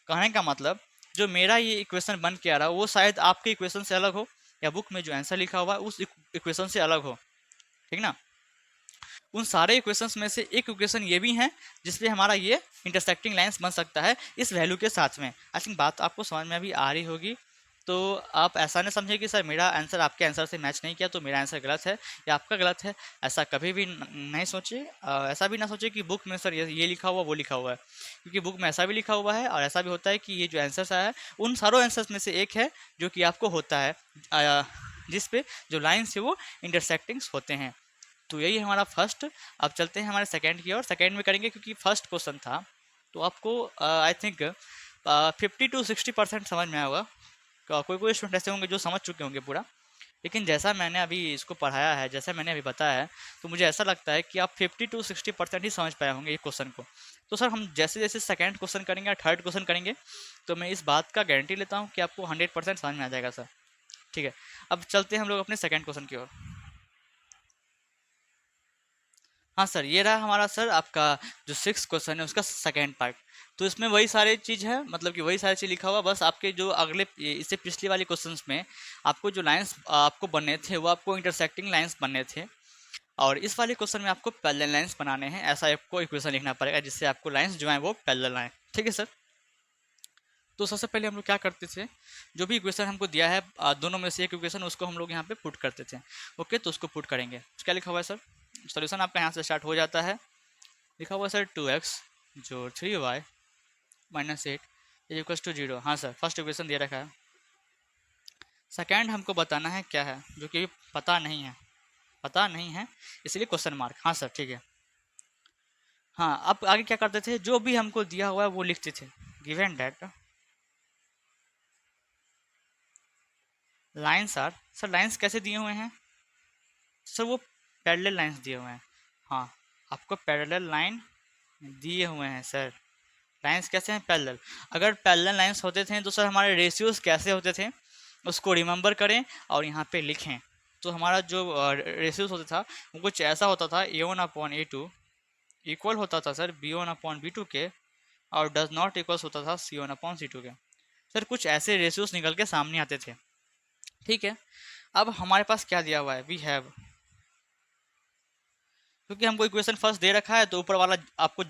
कहने का मतलब जो मेरा ये इक्वेशन बन के आ रहा है वो शायद आपके इक्वेशन से अलग हो, या बुक में जो आंसर लिखा हुआ है उस इक्वेशन से अलग हो, ठीक ना। उन सारे इक्वेशंस में से एक इक्वेशन ये भी है जिसपे हमारा ये इंटरसेक्टिंग लाइंस बन सकता है इस वैल्यू के साथ में। आई थिंक बात आपको समझ में अभी आ रही होगी। तो आप ऐसा नहीं समझे कि सर मेरा आंसर आपके आंसर से मैच नहीं किया तो मेरा आंसर गलत है या आपका गलत है, ऐसा कभी भी नहीं सोचे। ऐसा भी ना सोचे कि बुक में सर ये लिखा हुआ वो लिखा हुआ है, क्योंकि बुक में ऐसा भी लिखा हुआ है और ऐसा भी होता है कि ये जो आंसर्स आया है उन सारों आंसर्स में से एक है जो कि आपको होता है, जिस पे जो लाइन्स है वो इंटरसेक्टिंग्स होते हैं। तो यही है हमारा फर्स्ट। अब चलते हैं हमारे सेकंड की ओर। सेकंड में करेंगे क्योंकि फर्स्ट क्वेश्चन था, तो आपको आई थिंक 50 to 60% समझ में आया होगा। कोई कोई स्टूडेंट ऐसे होंगे जो समझ चुके होंगे पूरा, लेकिन जैसा मैंने अभी इसको पढ़ाया है, जैसा मैंने अभी बताया है, तो मुझे ऐसा लगता है कि आप 50 to 60% ही समझ पाए होंगे ये क्वेश्चन को। तो सर हम जैसे जैसे सेकंड क्वेश्चन करेंगे या थर्ड क्वेश्चन करेंगे, तो मैं इस बात का गारंटी लेता हूँ कि आपको 100% समझ में आ जाएगा सर, ठीक है। अब चलते हैं हम लोग अपने सेकंड क्वेश्चन की ओर। हाँ सर, ये रहा हमारा सर आपका जो सिक्स क्वेश्चन है उसका सेकेंड पार्ट। तो इसमें वही सारे चीज़ है, मतलब कि वही सारी चीज़ लिखा हुआ, बस आपके जो अगले इससे पिछले वाले क्वेश्चंस में आपको जो लाइंस आपको बनने थे वो आपको इंटरसेक्टिंग लाइंस बनने थे, और इस वाले क्वेश्चन में आपको पैरेलल लाइंस बनाने हैं। ऐसा आपको इक्वेशन लिखना पड़ेगा जिससे आपको लाइंस जो है वो पैरेलल आए, ठीक है सर। तो सबसे पहले हम लोग क्या करते थे, जो भी इक्वेशन हमको दिया है दोनों में से एक इक्वेशन उसको हम लोग यहाँ पे पुट करते थे। ओके, तो उसको पुट करेंगे। क्या लिखा हुआ है सर, सॉल्यूशन आपका यहाँ से स्टार्ट हो जाता है। लिखा हुआ है सर 2x जो 3y -8 इज इक्वल्स टू 0। हाँ सर, फर्स्ट इक्वेशन दे रखा है। सेकेंड हमको बताना है क्या है, जो कि पता नहीं है, पता नहीं है, इसलिए क्वेश्चन मार्क। हाँ सर, ठीक है। हाँ, अब आगे क्या करते थे, जो भी हमको दिया हुआ है वो लिखते थे। Given that lines are, sir lines कैसे दिए हुए हैं सर, वो पैरेलल लाइन्स दिए हुए हैं। हाँ, आपको पैरेलल लाइन दिए हुए हैं सर। लाइन्स कैसे हैं, पैरेलल। अगर पैरेलल लाइन्स होते थे तो सर हमारे रेशियोज कैसे होते थे उसको रिमेंबर करें और यहाँ पे लिखें। तो हमारा जो रेशियोज होता था वो कुछ ऐसा होता था, A1/A2 इक्वल होता था सर B1/B2 के, और डज नॉट इक्वल्स होता था C1/C2 के। सर कुछ ऐसे रेशियोज निकल के सामने आते थे, ठीक है। अब हमारे पास क्या दिया हुआ है, वी हैव, क्योंकि हमको इक्वेशन फर्स्ट दे रखा है तो ऊपर वाला आपको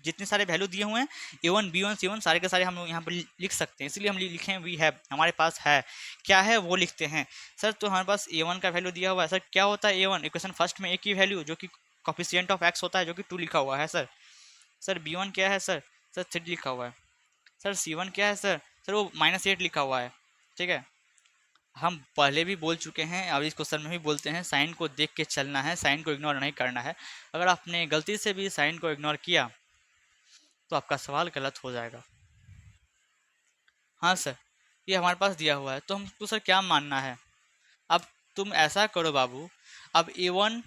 जितने सारे वैल्यू दिए हुए हैं A1 B1 C1 सारे के सारे हम लोग यहाँ पर लिख सकते हैं, इसलिए हम लिखे वी हैव, हमारे पास है, क्या है वो लिखते हैं। सर तो हमारे पास A1 का वैल्यू दिया हुआ है। सर क्या होता है A1, इक्वेशन फर्स्ट में एक ही वैल्यू जो कि कॉफिशिएंट ऑफ एक्स होता है जो कि 2 लिखा हुआ है सर। सर B1 क्या है सर, सर 3 लिखा हुआ है। सर C1 क्या है सर, सर वो -8 लिखा हुआ है, ठीक है। हम पहले भी बोल चुके हैं और इस क्वेश्चन में भी बोलते हैं, साइन को देख के चलना है, साइन को इग्नोर नहीं करना है। अगर आपने गलती से भी साइन को इग्नोर किया तो आपका सवाल गलत हो जाएगा। हाँ सर, ये हमारे पास दिया हुआ है तो हमको सर क्या मानना है। अब तुम ऐसा करो बाबू, अब A1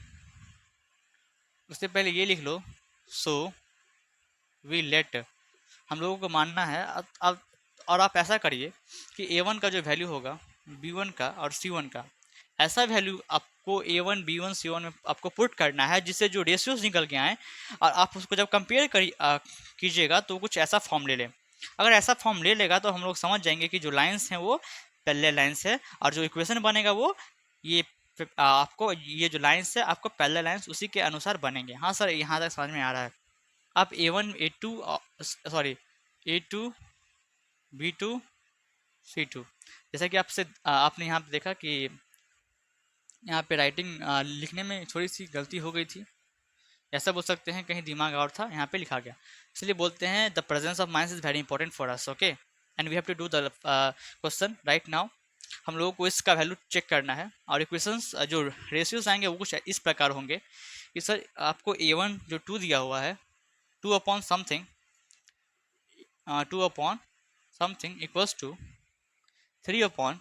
उससे पहले ये लिख लो, सो वी लेट, हम लोगों को मानना है। अब और आप ऐसा करिए कि A1 का जो वैल्यू होगा B1 का और C1 का, ऐसा वैल्यू आपको A1 B1 C1 में आपको पुट करना है जिससे जो रेशियोज निकल के आए, और आप उसको जब कंपेयर कीजिएगा तो कुछ ऐसा फॉर्म ले लें। अगर ऐसा फॉर्म ले लेगा तो हम लोग समझ जाएंगे कि जो लाइंस हैं वो पैरेलल लाइंस है, और जो इक्वेशन बनेगा वो ये आपको ये जो लाइंस है आपको पैरेलल लाइंस उसी के अनुसार बनेंगे। हाँ सर, यहाँ तक समझ में आ रहा है। आप A1 A2 sorry A2 B2 C2, जैसा कि आपने यहाँ पे देखा कि यहाँ पे राइटिंग लिखने में थोड़ी सी गलती हो गई थी, ऐसा बोल सकते हैं, कहीं दिमाग और था, यहाँ पे लिखा गया। इसलिए बोलते हैं the presence of mind is very important for us, okay, and we have to do the question right now. हम लोगों को इसका वैल्यू चेक करना है। और इक्वेशंस जो रेशियोज आएंगे वो कुछ इस प्रकार होंगे कि सर आपको A1 जो 2 दिया हुआ है, 2 upon something, 2 upon something equals to 3 upon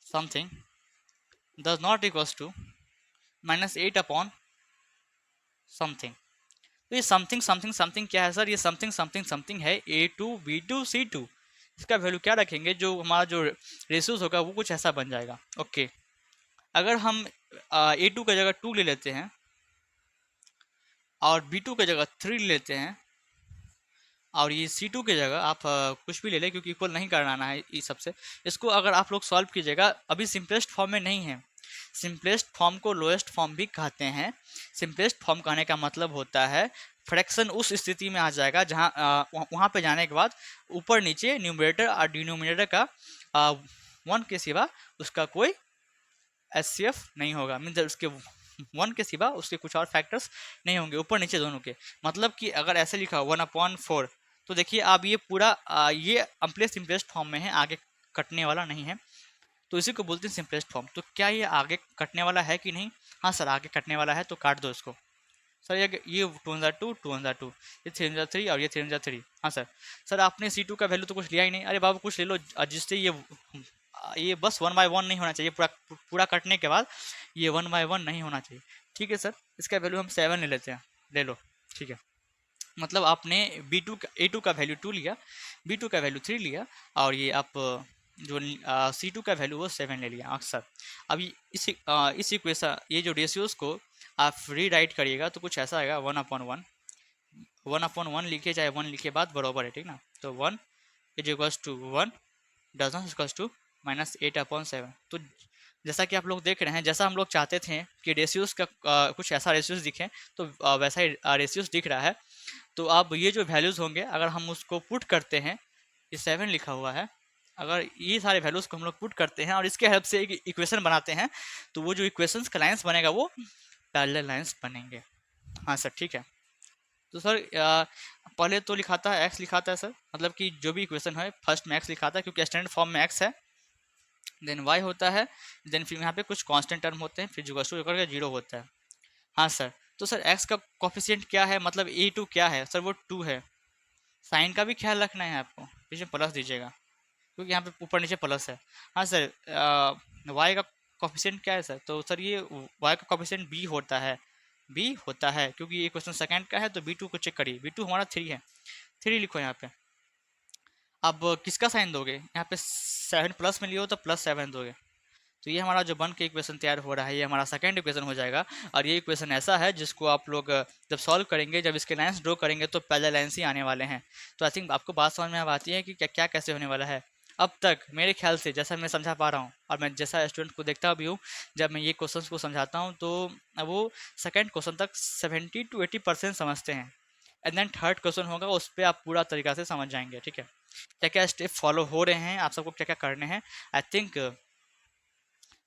something does not equals to -8 upon something. तो ये समथिंग समथिंग समथिंग क्या है सर? ये समथिंग समथिंग समथिंग है A2 B2 C2। इसका वैल्यू क्या रखेंगे, जो हमारा जो रेशियोज होगा वो कुछ ऐसा बन जाएगा। ओके, अगर हम A2 की जगह 2 ले लेते हैं और B2 की जगह 3 ले लेते हैं, और ये C2 की जगह आप कुछ भी ले लें क्योंकि इक्वल नहीं कराना है इस सबसे। इसको अगर आप लोग सॉल्व कीजिएगा, अभी सिंपलेस्ट फॉर्म में नहीं है। सिंपलेस्ट फॉर्म को लोएस्ट फॉर्म भी कहते हैं। सिंपलेस्ट फॉर्म कहने का मतलब होता है फ्रैक्शन उस स्थिति में आ जाएगा जहाँ वहाँ पे जाने के बाद ऊपर नीचे न्यूमरेटर और डिनोमिनेटर का 1 के सिवा उसका कोई HCF नहीं होगा। मीन्स उसके 1 के सिवा उसके कुछ और फैक्टर्स नहीं होंगे ऊपर नीचे दोनों के। मतलब कि अगर ऐसे लिखा 1/4, तो देखिए आप ये पूरा ये सिंपलेस्ट फॉर्म में है, आगे कटने वाला नहीं है, तो इसी को बोलते हैं सिंपलेस्ट फॉर्म। तो क्या ये आगे कटने वाला है कि नहीं? हाँ सर, आगे कटने वाला है, तो काट दो इसको। सर ये 2 2 2, ये 3 और ये 3 हाँ सर। सर आपने C2 का वैल्यू तो कुछ लिया ही नहीं। अरे बाबू कुछ ले लो जिससे ये बस 1/1 नहीं होना चाहिए, पूरा पूरा कटने के बाद ये 1/1 नहीं होना चाहिए। ठीक है सर, इसका वैल्यू हम 7 ले लेते हैं, ले लो। ठीक है, मतलब आपने A2 का वैल्यू 2 लिया, B2 का वैल्यू 3 लिया, और ये आप जो C2 का वैल्यू वो 7 ले लिया अक्सर। अभी इस इक्वेशन ये जो रेशियोज को आप रीराइट करिएगा तो कुछ ऐसा आएगा 1/1, 1/1 लिखे चाहे 1 लिखे, बात बराबर है, ठीक ना। तो 1 is equals to 1 does not equals to -8/7। तो जैसा कि आप लोग देख रहे हैं, जैसा हम लोग चाहते थे कि रेशियोज का कुछ ऐसा रेशियोज दिखे, तो वैसा ही रेशियोज दिख रहा है। तो अब ये जो वैल्यूज़ होंगे अगर हम उसको पुट करते हैं, ये 7 लिखा हुआ है, अगर ये सारे वैल्यूज़ को हम लोग पुट करते हैं और इसके हेल्प से एक इक्वेशन बनाते हैं, तो वो जो इक्वेशंस का लाइन्स बनेगा वो पैरेलल लाइन्स बनेंगे। हाँ सर, ठीक है। तो सर पहले तो लिखा था एक्स लिखा था सर, मतलब कि जो भी इक्वेशन है फर्स्ट में एक्स लिखा था क्योंकि स्टैंडर्ड फॉर्म में एक्स है, देन वाई होता है, देन फिर यहाँ पे कुछ कांस्टेंट टर्म होते हैं, फिर जो करके 0 होता है। हाँ सर, तो सर एक्स का कोफिशिएंट क्या है, मतलब A2 क्या है सर? वो 2 है। साइन का भी ख्याल रखना है आपको, पीछे प्लस दीजिएगा क्योंकि यहाँ पे ऊपर नीचे प्लस है। हाँ सर, वाई का कोफिशिएंट क्या है सर? तो सर ये वाई का कोफिशिएंट बी होता है, बी होता है क्योंकि ये क्वेश्चन सेकंड का है, तो B2 को चेक करिए, B2 हमारा 3 है, 3 लिखो यहाँ पे। अब किसका साइन दोगे? यहाँ पे 7 प्लस में लियो तो +7 दोगे, तो ये हमारा जो बन के इक्वेशन तैयार हो रहा है ये हमारा सेकंड इक्वेशन हो जाएगा। और ये इक्वेशन ऐसा है जिसको आप लोग जब सॉल्व करेंगे, जब इसके लाइन्स ड्रॉ करेंगे तो पैरेलल लाइन्स ही आने वाले हैं। तो आई थिंक आपको बात समझ में अब आती है कि क्या क्या कैसे होने वाला है। अब तक मेरे ख्याल से जैसा मैं समझा पा रहा हूँ और मैं जैसा स्टूडेंट को देखता भी हूँ, जब मैं ये क्वेश्चन को समझाता हूँ तो वो सेकेंड क्वेश्चन तक 70 to 80% समझते हैं, एंड देन थर्ड क्वेश्चन होगा उस पर आप पूरा तरीका से समझ जाएंगे। ठीक है, क्या क्या स्टेप फॉलो हो रहे हैं, आप सबको क्या क्या करने हैं, आई थिंक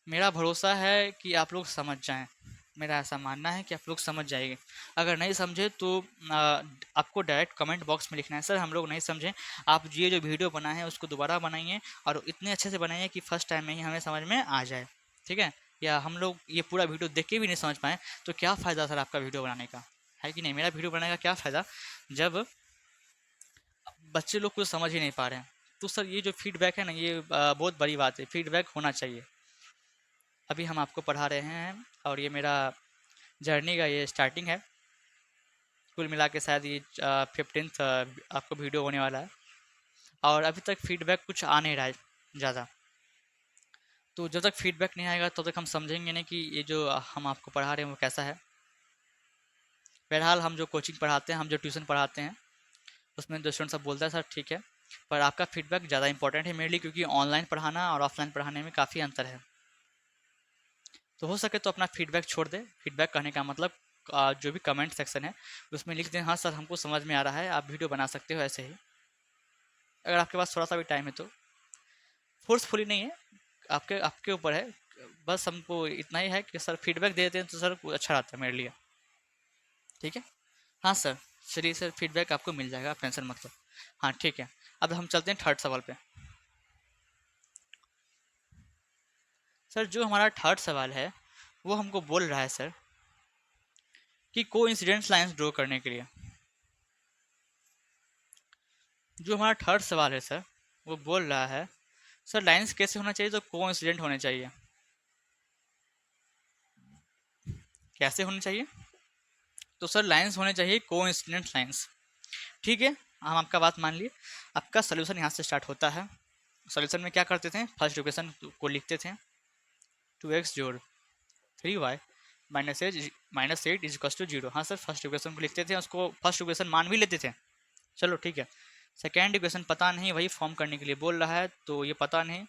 मेरा भरोसा है कि आप लोग समझ जाएं। मेरा ऐसा मानना है कि आप लोग समझ जाएंगे। अगर नहीं समझे तो आ, आपको डायरेक्ट कमेंट बॉक्स में लिखना है, सर हम लोग नहीं समझे, आप ये जो वीडियो बनाए हैं उसको दोबारा बनाइए और इतने अच्छे से बनाइए कि फर्स्ट टाइम में ही हमें समझ में आ जाए। ठीक है, या हम लोग ये पूरा वीडियो देख के भी नहीं समझ पाएँ तो क्या फ़ायदा सर आपका वीडियो बनाने का, है कि नहीं? मेरा वीडियो बनाने का क्या फ़ायदा जब बच्चे लोग कुछ समझ ही नहीं पा रहे हैं। तो सर ये जो फीडबैक है ना, ये बहुत बड़ी बात है, फीडबैक होना चाहिए। अभी हम आपको पढ़ा रहे हैं और ये मेरा जर्नी का ये स्टार्टिंग है, कुल मिला के शायद ये 15th आपको वीडियो होने वाला है, और अभी तक फीडबैक कुछ आ नहीं रहा है ज़्यादा। तो जब तक फीडबैक नहीं आएगा तब तक हम समझेंगे नहीं कि ये जो हम आपको पढ़ा रहे हैं वो कैसा है। बहरहाल हम जो कोचिंग पढ़ाते हैं, हम जो ट्यूशन पढ़ाते हैं, उसमें जो स्टूडेंट सब बोलता है सर ठीक है, पर आपका फीडबैक ज़्यादा इंपॉर्टेंट है मेरे लिए, क्योंकि ऑनलाइन पढ़ाना और ऑफलाइन पढ़ाने में काफ़ी अंतर है। तो हो सके तो अपना फीडबैक छोड़ दें। फीडबैक कहने का मतलब जो भी कमेंट सेक्शन है उसमें लिख दें, हाँ सर हमको समझ में आ रहा है, आप वीडियो बना सकते हो ऐसे ही, अगर आपके पास थोड़ा सा भी टाइम है तो। फोर्सफुली नहीं है, आपके आपके ऊपर है, बस हमको इतना ही है कि सर फीडबैक दे देते हैं तो सर अच्छा रहता है मेरे लिए। ठीक है, हाँ सर, चलिए सर फीडबैक आपको मिल जाएगा, आप टेंशन मत लो। हाँ ठीक है, अब हम चलते हैं थर्ड सवाल पे। सर जो हमारा थर्ड सवाल है वो हमको बोल रहा है सर कि कोइंसिडेंस लाइंस ड्रॉ करने के लिए। जो हमारा थर्ड सवाल है सर वो बोल रहा है सर लाइंस कैसे होना चाहिए, तो कोइंसिडेंट होने चाहिए। कैसे होने चाहिए? तो सर लाइंस होने चाहिए कोइंसिडेंट लाइंस। ठीक है, हम आपका बात मान लिए। आपका सोल्यूशन यहाँ से स्टार्ट होता है। सोल्यूशन में क्या करते थे, फर्स्ट इक्वेशन को लिखते थे 2x जोड़ 3y minus eight is to zero. हाँ सर, फर्स्ट इक्वेशन को लिखते थे, उसको फर्स्ट इक्वेशन मान भी लेते थे। चलो ठीक है। सेकेंड इक्वेशन पता नहीं, वही फॉर्म करने के लिए बोल रहा है, तो ये पता नहीं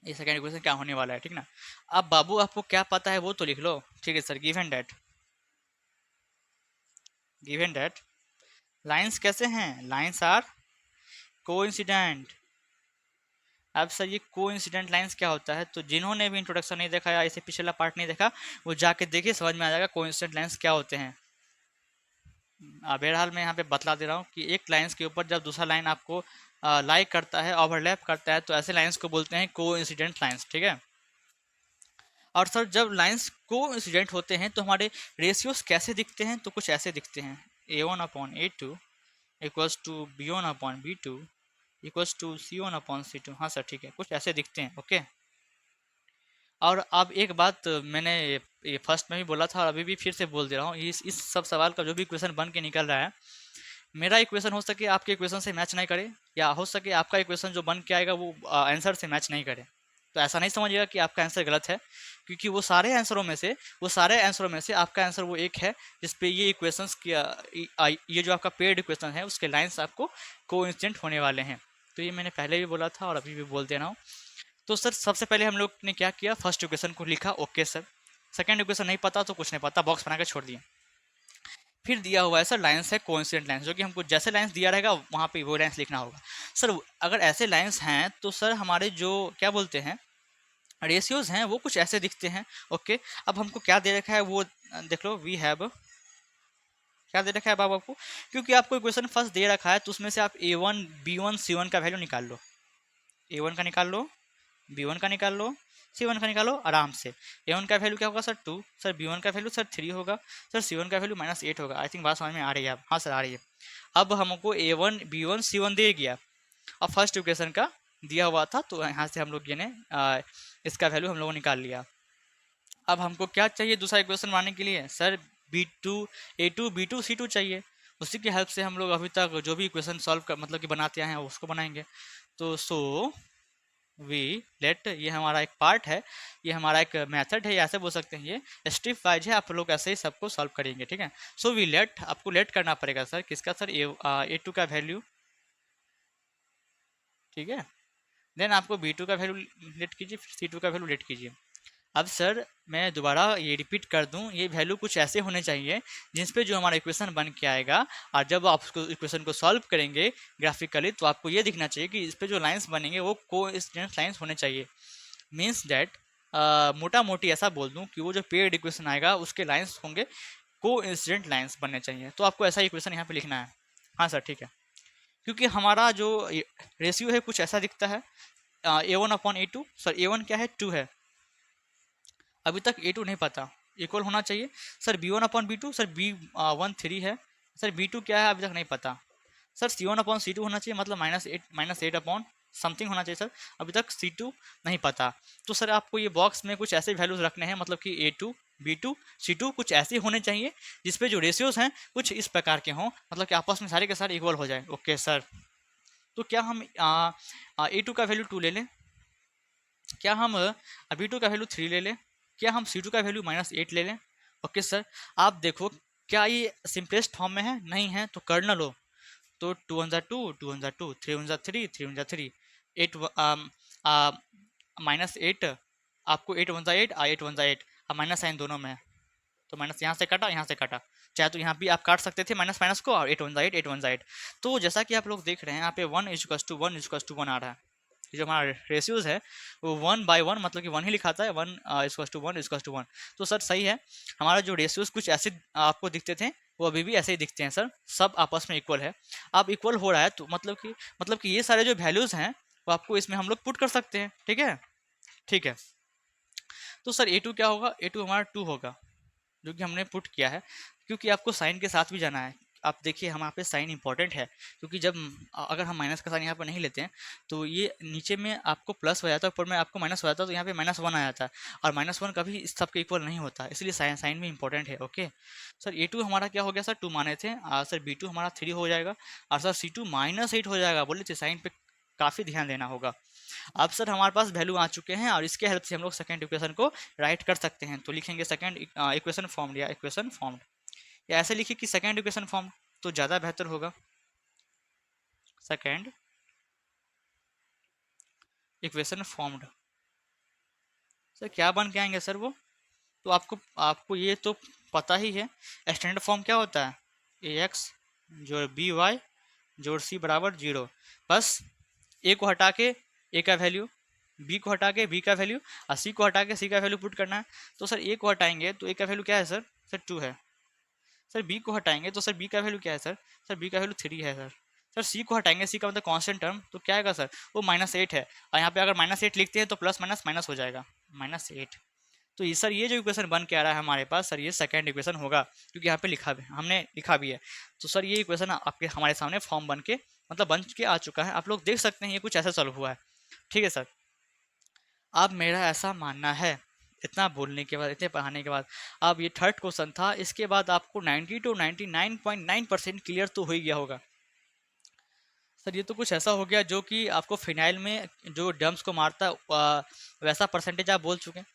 ये सेकेंड इक्वेशन क्या होने वाला है, ठीक ना। अब बाबू आपको क्या पता है वो तो लिख लो। ठीक है सर, गिवन दैट लाइंस कैसे हैं, लाइंस आर कोइंसिडेंट। अब सर ये कोइंसिडेंट लाइंस क्या होता है, तो जिन्होंने भी इंट्रोडक्शन नहीं देखा या इसे पिछला पार्ट नहीं देखा वो जाके देखिए, समझ में आ जाएगा कोइंसिडेंट लाइंस क्या होते हैं। बहरहाल मैं यहाँ पे बतला दे रहा हूँ कि एक लाइंस के ऊपर जब दूसरा लाइन आपको लाइक करता है, ओवरलैप करता है, तो ऐसे लाइंस को बोलते हैं कोइंसिडेंट लाइंस। ठीक है। और सर जब लाइंस कोइंसिडेंट होते हैं तो हमारे रेशियोज कैसे दिखते हैं, तो कुछ ऐसे दिखते हैं A1/A2 equals to B1/B2 equals to C1/C2। हाँ सर ठीक है, कुछ ऐसे दिखते हैं। ओके। और अब एक बात मैंने ये फर्स्ट में भी बोला था और अभी भी फिर से बोल दे रहा हूँ, इस सब सवाल का जो भी क्वेश्चन बन के निकल रहा है, मेरा इक्वेशन हो सके आपके इक्वेशन से मैच नहीं करे, या हो सके आपका इक्वेशन जो बन के आएगा वो आंसर से मैच नहीं करे, तो ऐसा नहीं समझिएगा कि आपका आंसर गलत है, क्योंकि वो सारे आंसरों में से आपका आंसर वो एक है जिसपे ये इक्वेशंस की ये जो आपका पेड इक्वेशन है उसके लाइंस आपको कोइंसिडेंट होने वाले हैं। तो ये मैंने पहले भी बोला था और अभी भी बोल दे रहा हूँ। तो सर सबसे पहले हम लोग ने क्या किया, फर्स्ट इक्वेशन को लिखा, ओके सर। सेकंड इक्वेशन नहीं पता तो कुछ नहीं पता, बॉक्स बना के छोड़ दिया। फिर दिया हुआ है सर लाइंस है कोइंसिडेंट लाइंस, जो कि हमको जैसे लाइंस दिया रहेगा वहाँ पे वो लाइंस लिखना होगा। सर अगर ऐसे लाइंस हैं तो सर हमारे जो क्या बोलते हैं रेशियोज हैं वो कुछ ऐसे दिखते हैं। ओके। अब हमको क्या दे रखा है वो देख लो, वी हैव क्या दे रखा है बाबू आपको, क्योंकि आपको इक्वेशन फर्स्ट दे रखा है तो उसमें से आप A1 B1 C1 का वैल्यू निकाल लो। A1 का निकाल लो, B1 का निकाल लो, C1 का निकालो आराम से। A1 का वैल्यू क्या होगा सर 2, सर B1 का वैल्यू सर 3 होगा, सर C1 का वैल्यू -8 होगा। आई थिंक बात समझ में आ रही है आप? हाँ सर आ रही है। अब हमको A1 B1 C1 दे गया और फर्स्ट इक्वेशन का दिया हुआ था, तो यहाँ से हम लोग ये ने इसका वैल्यू हम लोगों ने निकाल लिया। अब हमको क्या चाहिए दूसरा इक्वेशन बनाने के लिए, sir B2 A2 B2 C2 चाहिए। उसी की हेल्प से हम लोग अभी तक जो भी इक्वेशन सॉल्व कर मतलब कि बनाते हैं उसको बनाएंगे। तो सो वी लेट, ये हमारा एक पार्ट है, ये हमारा एक मेथड है, ऐसे बोल सकते हैं, ये स्टेप वाइज है, आप लोग ऐसे ही सबको सॉल्व करेंगे। ठीक है। सो वी लेट, आपको लेट करना पड़ेगा सर, किसका सर, A2 का वैल्यू। ठीक है। देन आपको B2 का वैल्यू लेट कीजिए, फिर C2 का वैल्यू लेट कीजिए। अब सर मैं दोबारा ये रिपीट कर दूं, ये वैल्यू कुछ ऐसे होने चाहिए जिस पे जो हमारा इक्वेशन बन के आएगा, और जब आप उसको इक्वेशन को सॉल्व करेंगे ग्राफिकली तो आपको ये दिखना चाहिए कि इस पे जो लाइंस बनेंगे वो कोइंसिडेंट लाइंस होने चाहिए। मीन्स दैट मोटा मोटी ऐसा बोल दूं कि वो जो पेयर्ड इक्वेशन आएगा उसके लाइंस होंगे कोइंसिडेंट लाइंस बनने चाहिए। तो आपको ऐसा इक्वेशन यहाँ पे लिखना है। हाँ सर ठीक है, क्योंकि हमारा जो रेशियो है कुछ ऐसा दिखता है A1/A2। सर A1 क्या है, 2 है, अभी तक A2 नहीं पता, इक्वल होना चाहिए। सर B1/B2, सर B1 3 है, सर B2 क्या है अभी तक नहीं पता। सर C1/C2 होना चाहिए, मतलब -8 अपॉन समथिंग होना चाहिए सर, अभी तक C2 नहीं पता। तो सर आपको ये बॉक्स में कुछ ऐसे वैल्यूज रखने हैं, मतलब कि A2 B2 C2 कुछ ऐसे होने चाहिए जिसपे जो रेशियोज हैं कुछ इस प्रकार के हों, मतलब कि आपस में सारे के सारे इक्वल हो जाए। Okay sir. तो क्या हम A2 का वैल्यू 2 ले लें, क्या हम B2 का वैल्यू 3 ले लें, क्या हम C2 का वैल्यू -8 ले लें। Okay sir. आप देखो क्या ये सिंपलेस्ट फॉर्म में है, नहीं है तो कर न लो। तो 2 1 2 2 1 2 3 1 3 3 1 3 8 -8, आपको 8 1 8 8 1 8, अब माइनस साइन दोनों में है, तो माइनस यहाँ से कटा यहाँ से कटा, चाहे तो यहाँ भी आप काट सकते थे माइनस माइनस को, और 8 1 8 8 1 8। तो जैसा कि आप लोग देख रहे हैं यहाँ पे 1 = 1 आ रहा है, ये जो हमारा रेशियोज है वो 1/1 मतलब कि 1 ही लिखाता है, 1 = 1 तो सर सही है। हमारा जो रेशियोज कुछ ऐसे आपको दिखते थे वो अभी भी ऐसे ही दिखते हैं सर, सब आपस में इक्वल है। अब इक्वल हो रहा है तो मतलब कि ये सारे जो वैल्यूज हैं वो आपको इसमें हम लोग पुट कर सकते हैं। ठीक है। ठीक है। तो सर A2 क्या होगा, A2 हमारा 2 होगा जो कि हमने पुट किया है, क्योंकि आपको साइन के साथ भी जाना है। आप देखिए हम यहाँ पे साइन इंपॉर्टेंट है, क्योंकि जब अगर हम माइनस का साइन यहाँ पर नहीं लेते हैं तो ये नीचे में आपको प्लस हो जाता है, ऊपर में आपको माइनस हो जाता है, तो यहाँ पे -1 आ जाता है, और -1 कभी इस सबके इक्वल नहीं होता, इसलिए साइन साइन भी इंपॉर्टेंट है। ओके सर, A2 हमारा क्या हो गया सर, 2 माने थे, सर B2 हमारा 3 हो जाएगा, और सर C2 -8 हो जाएगा। बोले थे साइन पे काफ़ी ध्यान देना होगा। अब सर हमारे पास वैल्यू आ चुके हैं, और इसके हेल्प से हम लोग सेकंड इक्वेशन को राइट कर सकते हैं। तो लिखेंगे सेकंड इक्वेशन फॉर्म, या इक्वेशन फॉर्म, या ऐसे लिखिए कि सेकंड इक्वेशन फॉर्म, तो ज़्यादा बेहतर होगा। सेकंड इक्वेशन फॉर्म्ड, सर क्या बन के आएंगे सर वो, तो आपको आपको ये तो पता ही है स्टैंडर्ड फॉर्म क्या होता है, AX जोड़ BY जोड़ C बराबर 0। बस A को हटा के A का वैल्यू, B को हटा के B का वैल्यू, और C को हटा के C का वैल्यू पुट करना है। तो सर A को हटाएंगे तो A का वैल्यू क्या है सर, सर 2 है। सर B को हटाएंगे तो सर B का वैल्यू क्या है सर, सर B का वैल्यू 3 है सर। सर C को हटाएंगे, C का मतलब कांस्टेंट टर्म, तो क्या आएगा सर, वो -8 है, और यहाँ पे अगर -8 लिखते हैं तो प्लस माइनस माइनस हो जाएगा, -8। तो ये सर ये जो इक्वेशन बन के आ रहा है हमारे पास, सर ये सेकंड इक्वेशन होगा, क्योंकि यहाँ पे लिखा भी हमने लिखा भी है। तो सर ये इक्वेशन आपके हमारे सामने फॉर्म बन के मतलब बन के आ चुका है, आप लोग देख सकते हैं ये कुछ ऐसा सॉल्व हुआ है। ठीक है सर, अब मेरा ऐसा मानना है, इतना बोलने के बाद, इतने पढ़ाने के बाद, अब ये थर्ड क्वेश्चन था, इसके बाद आपको 90 to 99.9% क्लियर तो हो ही गया होगा। सर ये तो कुछ ऐसा हो गया जो कि आपको फिनाइल में जो डम्स को मारता है वैसा परसेंटेज आप बोल चुके हैं।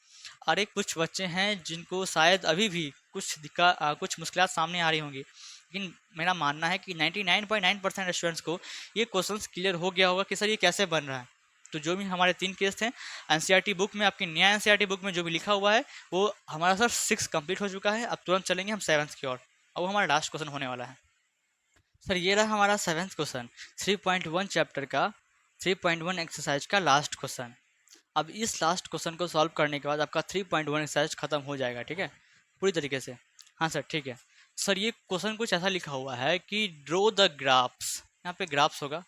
अरे कुछ बच्चे हैं जिनको शायद अभी भी कुछ मुश्किलात सामने आ रही होंगी, लेकिन मेरा मानना है कि 99.9% स्टूडेंट्स को ये क्वेश्चंस क्लियर हो गया होगा कि सर ये कैसे बन रहा है। तो जो भी हमारे 3 केस थे एनसीईआरटी बुक में, आपकी नया एनसीईआरटी बुक में जो भी लिखा हुआ है वो हमारा सर 6 कंप्लीट हो चुका है। अब तुरंत चलेंगे हम 7th की ओर, अब वो हमारा लास्ट क्वेश्चन होने वाला है। सर ये रहा हमारा 7th क्वेश्चन, 3.1 चैप्टर का 3.1 एक्सरसाइज का लास्ट क्वेश्चन। अब इस लास्ट क्वेश्चन को सॉल्व करने के बाद आपका 3.1 एक्सरसाइज खत्म हो जाएगा, ठीक है, पूरी तरीके से। हाँ सर ठीक है। सर ये क्वेश्चन कुछ ऐसा लिखा हुआ है कि ड्रो द ग्राफ्स, यहाँ पे ग्राफ्स होगा,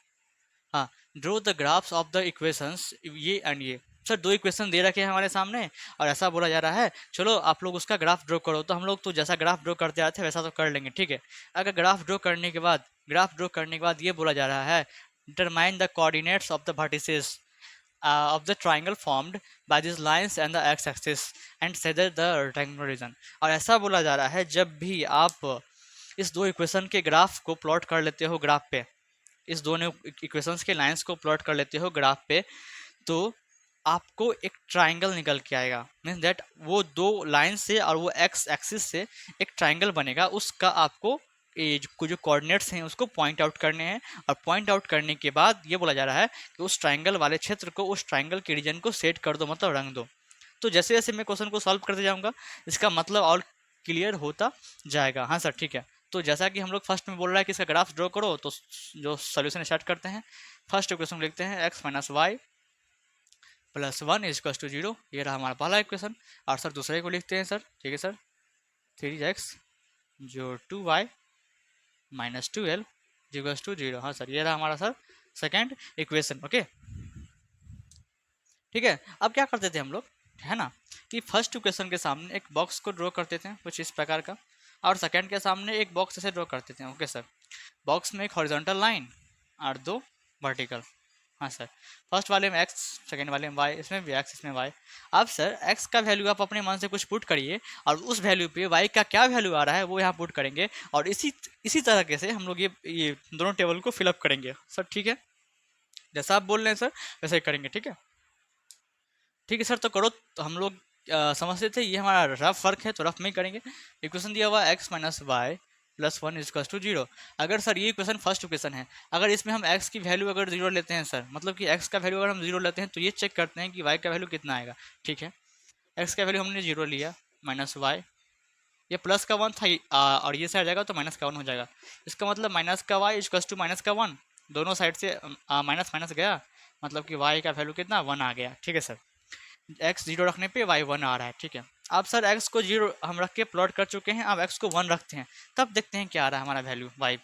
हाँ, draw the graphs of the equations, ये एंड ये। सर 2 इक्वेशन दे रखे हैं हमारे सामने, और ऐसा बोला जा रहा है चलो आप लोग उसका ग्राफ ड्रॉ करो। तो हम लोग तो जैसा ग्राफ ड्रॉ करते आते हैं वैसा तो कर लेंगे, ठीक है। अगर ग्राफ ड्रॉ करने के बाद ये बोला जा रहा है determine the coordinates of the vertices of the triangle formed by these lines and the x-axis and consider the rectangular region। और ऐसा बोला जा रहा है जब भी आप इस 2 इक्वेशन के ग्राफ को प्लॉट कर लेते हो ग्राफ पे, इस दोनों इक्वेशंस के लाइंस को प्लॉट कर लेते हो ग्राफ पे, तो आपको एक ट्राइंगल निकल के आएगा। मीन्स दैट वो 2 लाइन से और वो एक्स एक्सिस से एक ट्राइंगल बनेगा, उसका आपको ये जो कोऑर्डिनेट्स हैं उसको पॉइंट आउट करने हैं। और पॉइंट आउट करने के बाद ये बोला जा रहा है कि उस ट्राइंगल वाले क्षेत्र को, उस ट्राइंगल के रीजन को सेट कर दो, मतलब रंग दो। तो जैसे जैसे मैं क्वेश्चन को सॉल्व करते जाऊंगा इसका मतलब और क्लियर होता जाएगा। हाँ सर ठीक है। तो जैसा कि हम लोग फर्स्ट में बोल रहा है कि इसका ग्राफ ड्रॉ करो, तो जो सोल्यूशन स्टार्ट करते हैं, फर्स्ट इक्वेशन लिखते हैं x minus y plus 1 is equal to 0, ये रहा हमारा पहला इक्वेशन। और सर दूसरे को लिखते हैं सर, ठीक है सर, 3x जो 2y minus 2l equal to 0। हाँ सर ये रहा हमारा सर सेकेंड इक्वेशन। ओके ठीक है। अब क्या करते थे हम लोग, है ना, कि फर्स्ट इक्वेशन के सामने एक बॉक्स को ड्रॉ करते थे कुछ इस प्रकार का, और सेकंड के सामने एक बॉक्स ऐसे ड्रॉ करते थे। ओके सर, बॉक्स में एक हॉरिजॉन्टल लाइन और 2 वर्टिकल। हाँ सर, फर्स्ट वाले में x, सेकंड वाले में y, इसमें भी x, इसमें y। अब सर x का वैल्यू आप अपने मन से कुछ पुट करिए, और उस वैल्यू पे y का क्या वैल्यू आ रहा है वो यहाँ पुट करेंगे, और इसी तरीके से हम लोग ये दोनों टेबल को फिलअप करेंगे सर, ठीक है। जैसा आप बोल रहे हैं सर वैसे ही करेंगे, ठीक है। ठीक है सर, तो करो। तो हम लोग समझते थे ये हमारा रफ वर्क है, तो रफ में ही करेंगे। इक्वेशन दिया हुआ x minus y plus 1 is equal to 0। अगर सर ये इक्वेशन फर्स्ट इक्वेशन है, अगर इसमें हम x की वैल्यू अगर 0 लेते हैं सर, मतलब कि x का वैल्यू अगर हम 0 लेते हैं तो ये चेक करते हैं कि y का वैल्यू कितना आएगा, ठीक है। x का वैल्यू हमने 0 लिया, माइनस वाई, ये प्लस का 1 था, और ये साइड जाएगा तो माइनस का 1 हो जाएगा। इसका मतलब माइनस का वाई इजकल टू माइनस का 1, दोनों साइड से माइनस माइनस गया, मतलब कि y का वैल्यू कितना 1 आ गया, ठीक है सर। x 0 रखने पे y 1 आ रहा है, ठीक है। अब सर x को 0 हम रख के प्लॉट कर चुके हैं, अब x को 1 रखते हैं, तब देखते हैं क्या आ रहा है हमारा वैल्यू y।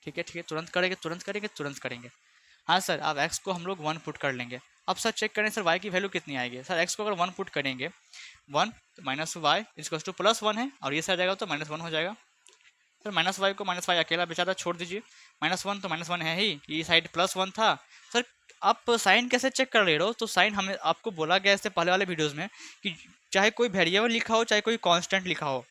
ठीक है ठीक है, तुरंत करेंगे तुरंत करेंगे तुरंत करेंगे। हाँ सर, अब x को हम लोग 1 पुट कर लेंगे, अब सर चेक करें सर वाई की वैल्यू कितनी आएगी। सर एक्स को अगर 1 पुट करेंगे 1 तो माइनस वाई इक्वल्स टू +1 है और ये सर जाएगा तो -1 हो जाएगा। सर माइनस वाई को माइनस वाई अकेला बेचारा छोड़ दीजिए, -1 तो -1 है ही, ये साइड +1 था। सर आप साइन कैसे चेक कर ले रहे हो? तो साइन हमें आपको बोला गया इससे पहले वाले वीडियोस में कि चाहे कोई वेरिएबल लिखा हो चाहे कोई कांस्टेंट लिखा हो,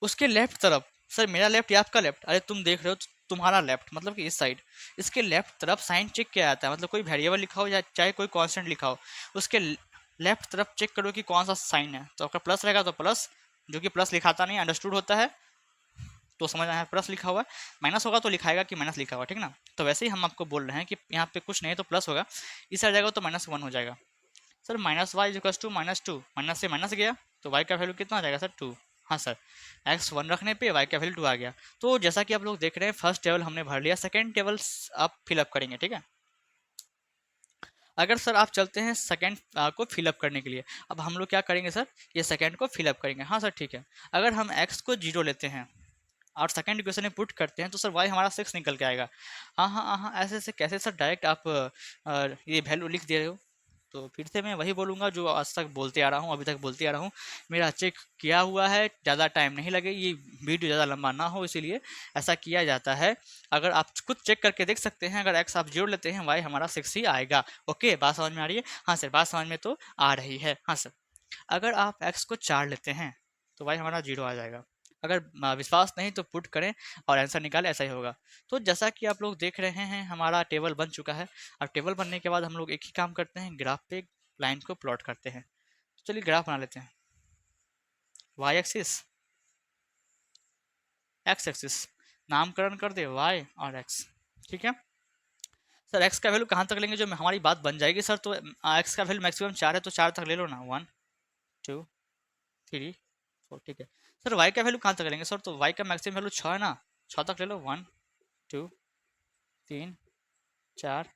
उसके लेफ्ट तरफ, सर मेरा लेफ्ट या आपका लेफ्ट, अरे तुम देख रहे हो तो तुम्हारा लेफ्ट मतलब कि इस साइड, इसके लेफ्ट तरफ साइन चेक किया जाता है। मतलब कोई वेरिएबल लिखा हो या चाहे कोई कांस्टेंट लिखा हो, उसके लेफ्ट तरफ चेक करो कि कौन सा साइन है। तो आपका प्लस रहेगा तो प्लस, जो कि प्लस लिखाता नहीं, अंडरस्टूड होता है तो समझ आया प्लस लिखा हुआ है, माइनस होगा तो लिखाएगा कि माइनस लिखा हुआ, ठीक ना। तो वैसे ही हम आपको बोल रहे हैं कि यहाँ पे कुछ नहीं है तो प्लस होगा, इस आ जाएगा तो -1 हो जाएगा। Sir minus y equals to -2, minus से माइनस गया तो वाई का वैल्यू कितना आ जाएगा सर 2। हाँ सर, एक्स 1 रखने पे वाई का वैल्यू 2 आ गया। तो जैसा कि आप लोग देख रहे हैं फर्स्ट टेबल हमने भर लिया, सेकंड टेबल आप फिलअप करेंगे, ठीक है। अगर सर आप चलते हैं सेकंड को फिलअप करने के लिए, अब हम लोग क्या करेंगे सर, ये सेकंड को फिलअप करेंगे। हाँ सर ठीक है, अगर हम एक्स को 0 लेते हैं और सेकंड इक्वेशन में पुट करते हैं तो सर वाई हमारा 6 निकल के आएगा। हाँ हाँ हाँ हाँ, ऐसे ऐसे कैसे सर डायरेक्ट आप ये वैल्यू लिख दे रहे हो? तो फिर से मैं वही बोलूँगा जो आज तक बोलते आ रहा हूँ, अभी तक बोलते आ रहा हूँ, मेरा चेक किया हुआ है, ज़्यादा टाइम नहीं लगे, ये वीडियो ज़्यादा लंबा ना हो इसीलिए ऐसा किया जाता है। अगर आप खुद चेक करके देख सकते हैं, अगर एक्स आप 0 लेते हैं वाई हमारा 6 ही आएगा। ओके, बात समझ में आ रही है? हाँ सर, बात समझ में तो आ रही है। हाँ सर, अगर आप एक्स को 4 लेते हैं तो वाई हमारा 0 आ जाएगा। अगर विश्वास नहीं तो पुट करें और आंसर निकालें, ऐसा ही होगा। तो जैसा कि आप लोग देख रहे हैं हमारा टेबल बन चुका है। अब टेबल बनने के बाद हम लोग एक ही काम करते हैं, ग्राफ पे लाइन को प्लॉट करते हैं। तो चलिए ग्राफ बना लेते हैं। वाई एक्सिस, एक्स एक्सिस, नामकरण कर दे वाई और एक्स, ठीक है। सर एक्स का वैल्यू कहाँ तक लेंगे जो हमारी बात बन जाएगी सर? तो एक्स का वैल्यू मैक्सिमम 4 है तो 4 तक ले लो ना, 1 2 3 4, ठीक है। सर वाई का वैल्यू कहाँ तक लेंगे सर? तो वाई का मैक्सिमम वैल्यू 6 है ना, 6 तक ले लो, 1 2 3 4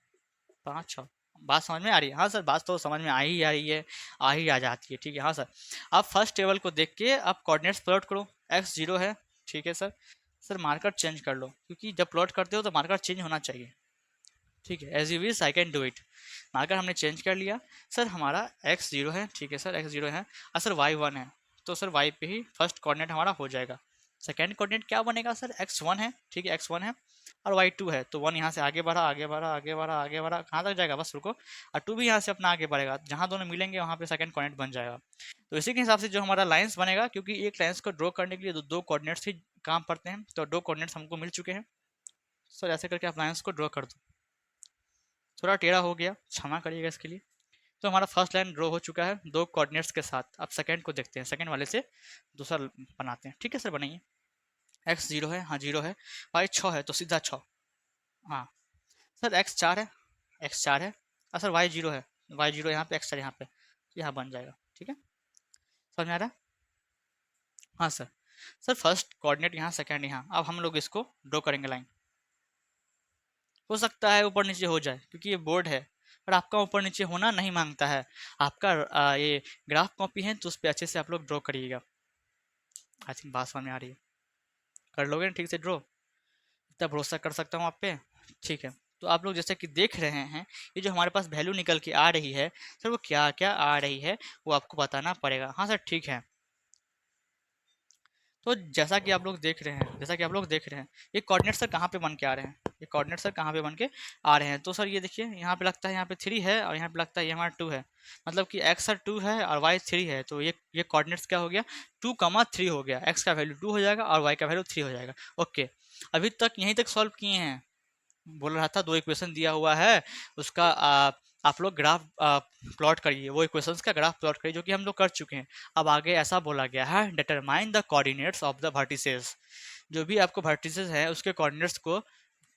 5 6। बात समझ में आ रही है? हाँ सर, बात तो समझ में आ ही आ रही है, आ ही आ जाती है, ठीक है। हाँ सर, आप फर्स्ट टेबल को देख के आप कोऑर्डिनेट्स प्लॉट करो, एक्स 0 है, ठीक है सर। सर मार्कर चेंज कर लो, क्योंकि जब प्लॉट करते हो तो मार्कर चेंज होना चाहिए, ठीक है। As you wish I can do it. Marker हमने चेंज कर लिया। सर हमारा एक्स 0 है, ठीक है सर, एक्स 0 है और सर वाई 1 है, तो सर वाई पे ही फर्स्ट कोऑर्डिनेट हमारा हो जाएगा। सेकेंड कोऑर्डिनेट क्या बनेगा सर? एक्स 1 है, ठीक है, एक्स 1 है और वाई 2 है, तो 1 यहाँ से आगे बढ़ा आगे बढ़ा आगे बढ़ा आगे बढ़ा, कहाँ तक जाएगा? बस रुको, और 2 भी यहाँ से अपना आगे बढ़ेगा, जहाँ दोनों मिलेंगे वहाँ पे सेकंड कोऑर्डिनेट बन जाएगा। तो इसी के हिसाब से जो हमारा लाइंस बनेगा, क्योंकि एक लाइंस को ड्रॉ करने के लिए दो कोऑर्डिनेट्स ही काम पड़ते हैं, तो 2 कोऑर्डिनेट्स हमको मिल चुके हैं। सर ऐसे करके आप लाइंस को ड्रॉ कर दो। थोड़ा टेढ़ा हो गया, क्षमा करिएगा इसके लिए। तो हमारा फर्स्ट लाइन ड्रॉ हो चुका है 2 कोऑर्डिनेट्स के साथ। अब सेकंड को देखते हैं, सेकंड वाले से दूसरा बनाते हैं, ठीक है सर, बनाइए। एक्स 0 है, हाँ 0 है, वाई 6 है तो सीधा 6। हाँ सर, एक्स 4 है, एक्स 4 है और सर वाई 0 है, वाई 0 यहाँ पे, एक्स 4 यहाँ पे, यहाँ बन जाएगा, ठीक है। समझ में आ रहा है? हाँ सर। सर फर्स्ट कोऑर्डिनेट यहाँ, सेकंड यहाँ, अब हम लोग इसको ड्रॉ करेंगे लाइन। हो सकता है ऊपर नीचे हो जाए क्योंकि ये बोर्ड है, पर आपका ऊपर नीचे होना नहीं मांगता है। आपका ये ग्राफ कॉपी है तो उस पर अच्छे से आप लोग ड्रॉ करिएगा। आई थिंक बात समझ में आ रही है, कर लोगे ना ठीक से ड्रॉ? इतना भरोसा कर सकता हूँ आप पे, ठीक है। तो आप लोग जैसे कि देख रहे हैं, ये जो हमारे पास वैल्यू निकल के आ रही है सर, वो क्या क्या आ रही है वो आपको बताना पड़ेगा। हाँ सर ठीक है। तो जैसा कि आप लोग देख रहे हैं, जैसा कि आप लोग देख रहे हैं, ये कोऑर्डिनेट सर कहाँ पे बन के आ रहे हैं? ये कोऑर्डिनेट सर कहाँ पे बन के आ रहे हैं? तो सर ये देखिए, यहाँ पे लगता है यहाँ पे 3 है और यहाँ पे लगता है ये हमारा 2 है, मतलब कि एक्स सर 2 है और वाई 3 है, तो ये कोऑर्डिनेट्स क्या हो गया? 2,3 हो गया। एक्स का वैल्यू 2 हो जाएगा और वाई का वैल्यू 3 हो जाएगा। ओके, अभी तक यहीं तक सॉल्व किए हैं। बोल रहा था 2 इक्वेशन दिया हुआ है, उसका आप लोग ग्राफ प्लॉट करिए, वो इक्वेशंस का ग्राफ प्लॉट करिए, जो कि हम लोग कर चुके हैं। अब आगे ऐसा बोला गया है, determine the coordinates of the vertices. जो भी आपको वर्टिसेस है उसके कोऑर्डिनेट्स को,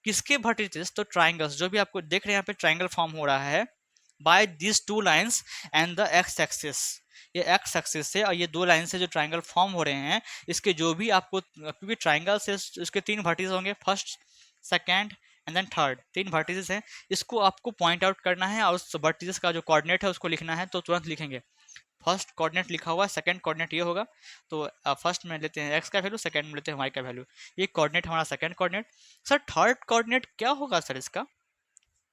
किसके वर्टिसेस? तो ट्राइंगल्स, जो भी आपको देख रहे हैं यहाँ पे ट्राइंगल फॉर्म हो रहा है by this 2 lines and the X axis. ये एक्स एक्सिस से और ये 2 लाइन से जो ट्राइंगल फॉर्म हो रहे हैं, इसके जो भी आपको, क्योंकि ट्राइंगल से इसके 3 वर्टिसेस होंगे, first second and then third, 3 vertices हैं। इसको आपको पॉइंट आउट करना है और उस वर्टिसेस का जो कोऑर्डिनेट है उसको लिखना है, तो तुरंत लिखेंगे। फर्स्ट कोऑर्डिनेट लिखा हुआ है, सेकंड कोऑर्डिनेट ये होगा, तो फर्स्ट में लेते हैं एक्स का वैल्यू, सेकंड में लेते हैं वाई का वैल्यू। ये कोऑर्डिनेट हमारा second coordinate. Sir third coordinate क्या होगा सर इसका?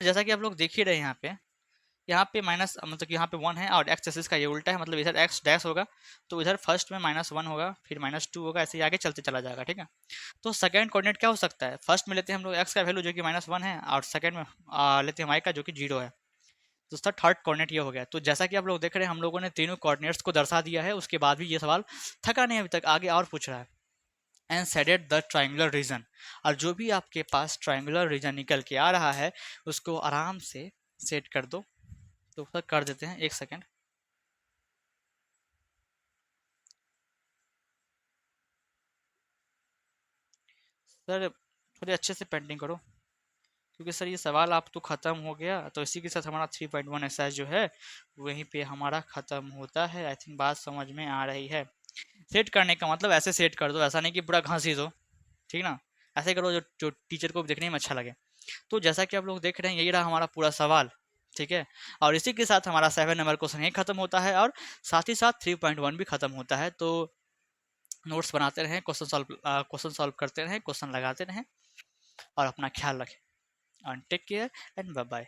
जैसा कि आप लोग देख ही रहे हैं यहाँ पे, यहाँ पे माइनस मतलब कि यहाँ पे 1 है और एक्स एक्सिस का ये उल्टा है, मतलब इधर एक्स डैश होगा तो इधर फर्स्ट में -1 होगा, फिर -2 होगा, ऐसे ही आगे चलते चला जाएगा, ठीक है। तो सेकंड कोऑर्डिनेट क्या हो सकता है, फर्स्ट में लेते हैं हम लोग एक्स का वैल्यू जो कि -1 है, और सेकंड में लेते हैं वाई का जो कि 0 है, तो उसका थर्ड कोऑर्डिनेट ये हो गया। तो जैसा कि आप लोग देख रहे हैं हम लोगों ने तीनों कोऑर्डिनेट्स को दर्शा दिया है, उसके बाद भी ये सवाल थका नहीं अभी तक, आगे और पूछ रहा है। And shaded the triangular region, और जो भी आपके पास ट्राइंगुलर रीजन निकल के आ रहा है उसको आराम से सेट कर दो। तो सर कर देते हैं, 1 सेकेंड। सर थोड़े अच्छे से पेंटिंग करो, क्योंकि सर ये सवाल आप तो ख़त्म हो गया, तो इसी के साथ हमारा 3.1 एक्सरसाइज जो है वहीं पे हमारा ख़त्म होता है। आई थिंक बात समझ में आ रही है। सेट करने का मतलब ऐसे सेट कर दो, ऐसा नहीं कि पूरा घास ही दो, ठीक ना। ऐसे करो जो टीचर को देखने में अच्छा लगे। तो जैसा कि आप लोग देख रहे हैं यही रहा हमारा पूरा सवाल, ठीक है। और इसी के साथ हमारा 7 नंबर क्वेश्चन ही खत्म होता है, और साथ ही साथ 3.1 भी खत्म होता है। तो नोट्स बनाते रहें, क्वेश्चन सॉल्व करते रहें, क्वेश्चन लगाते रहें, और अपना ख्याल रखें। And take care and bye bye.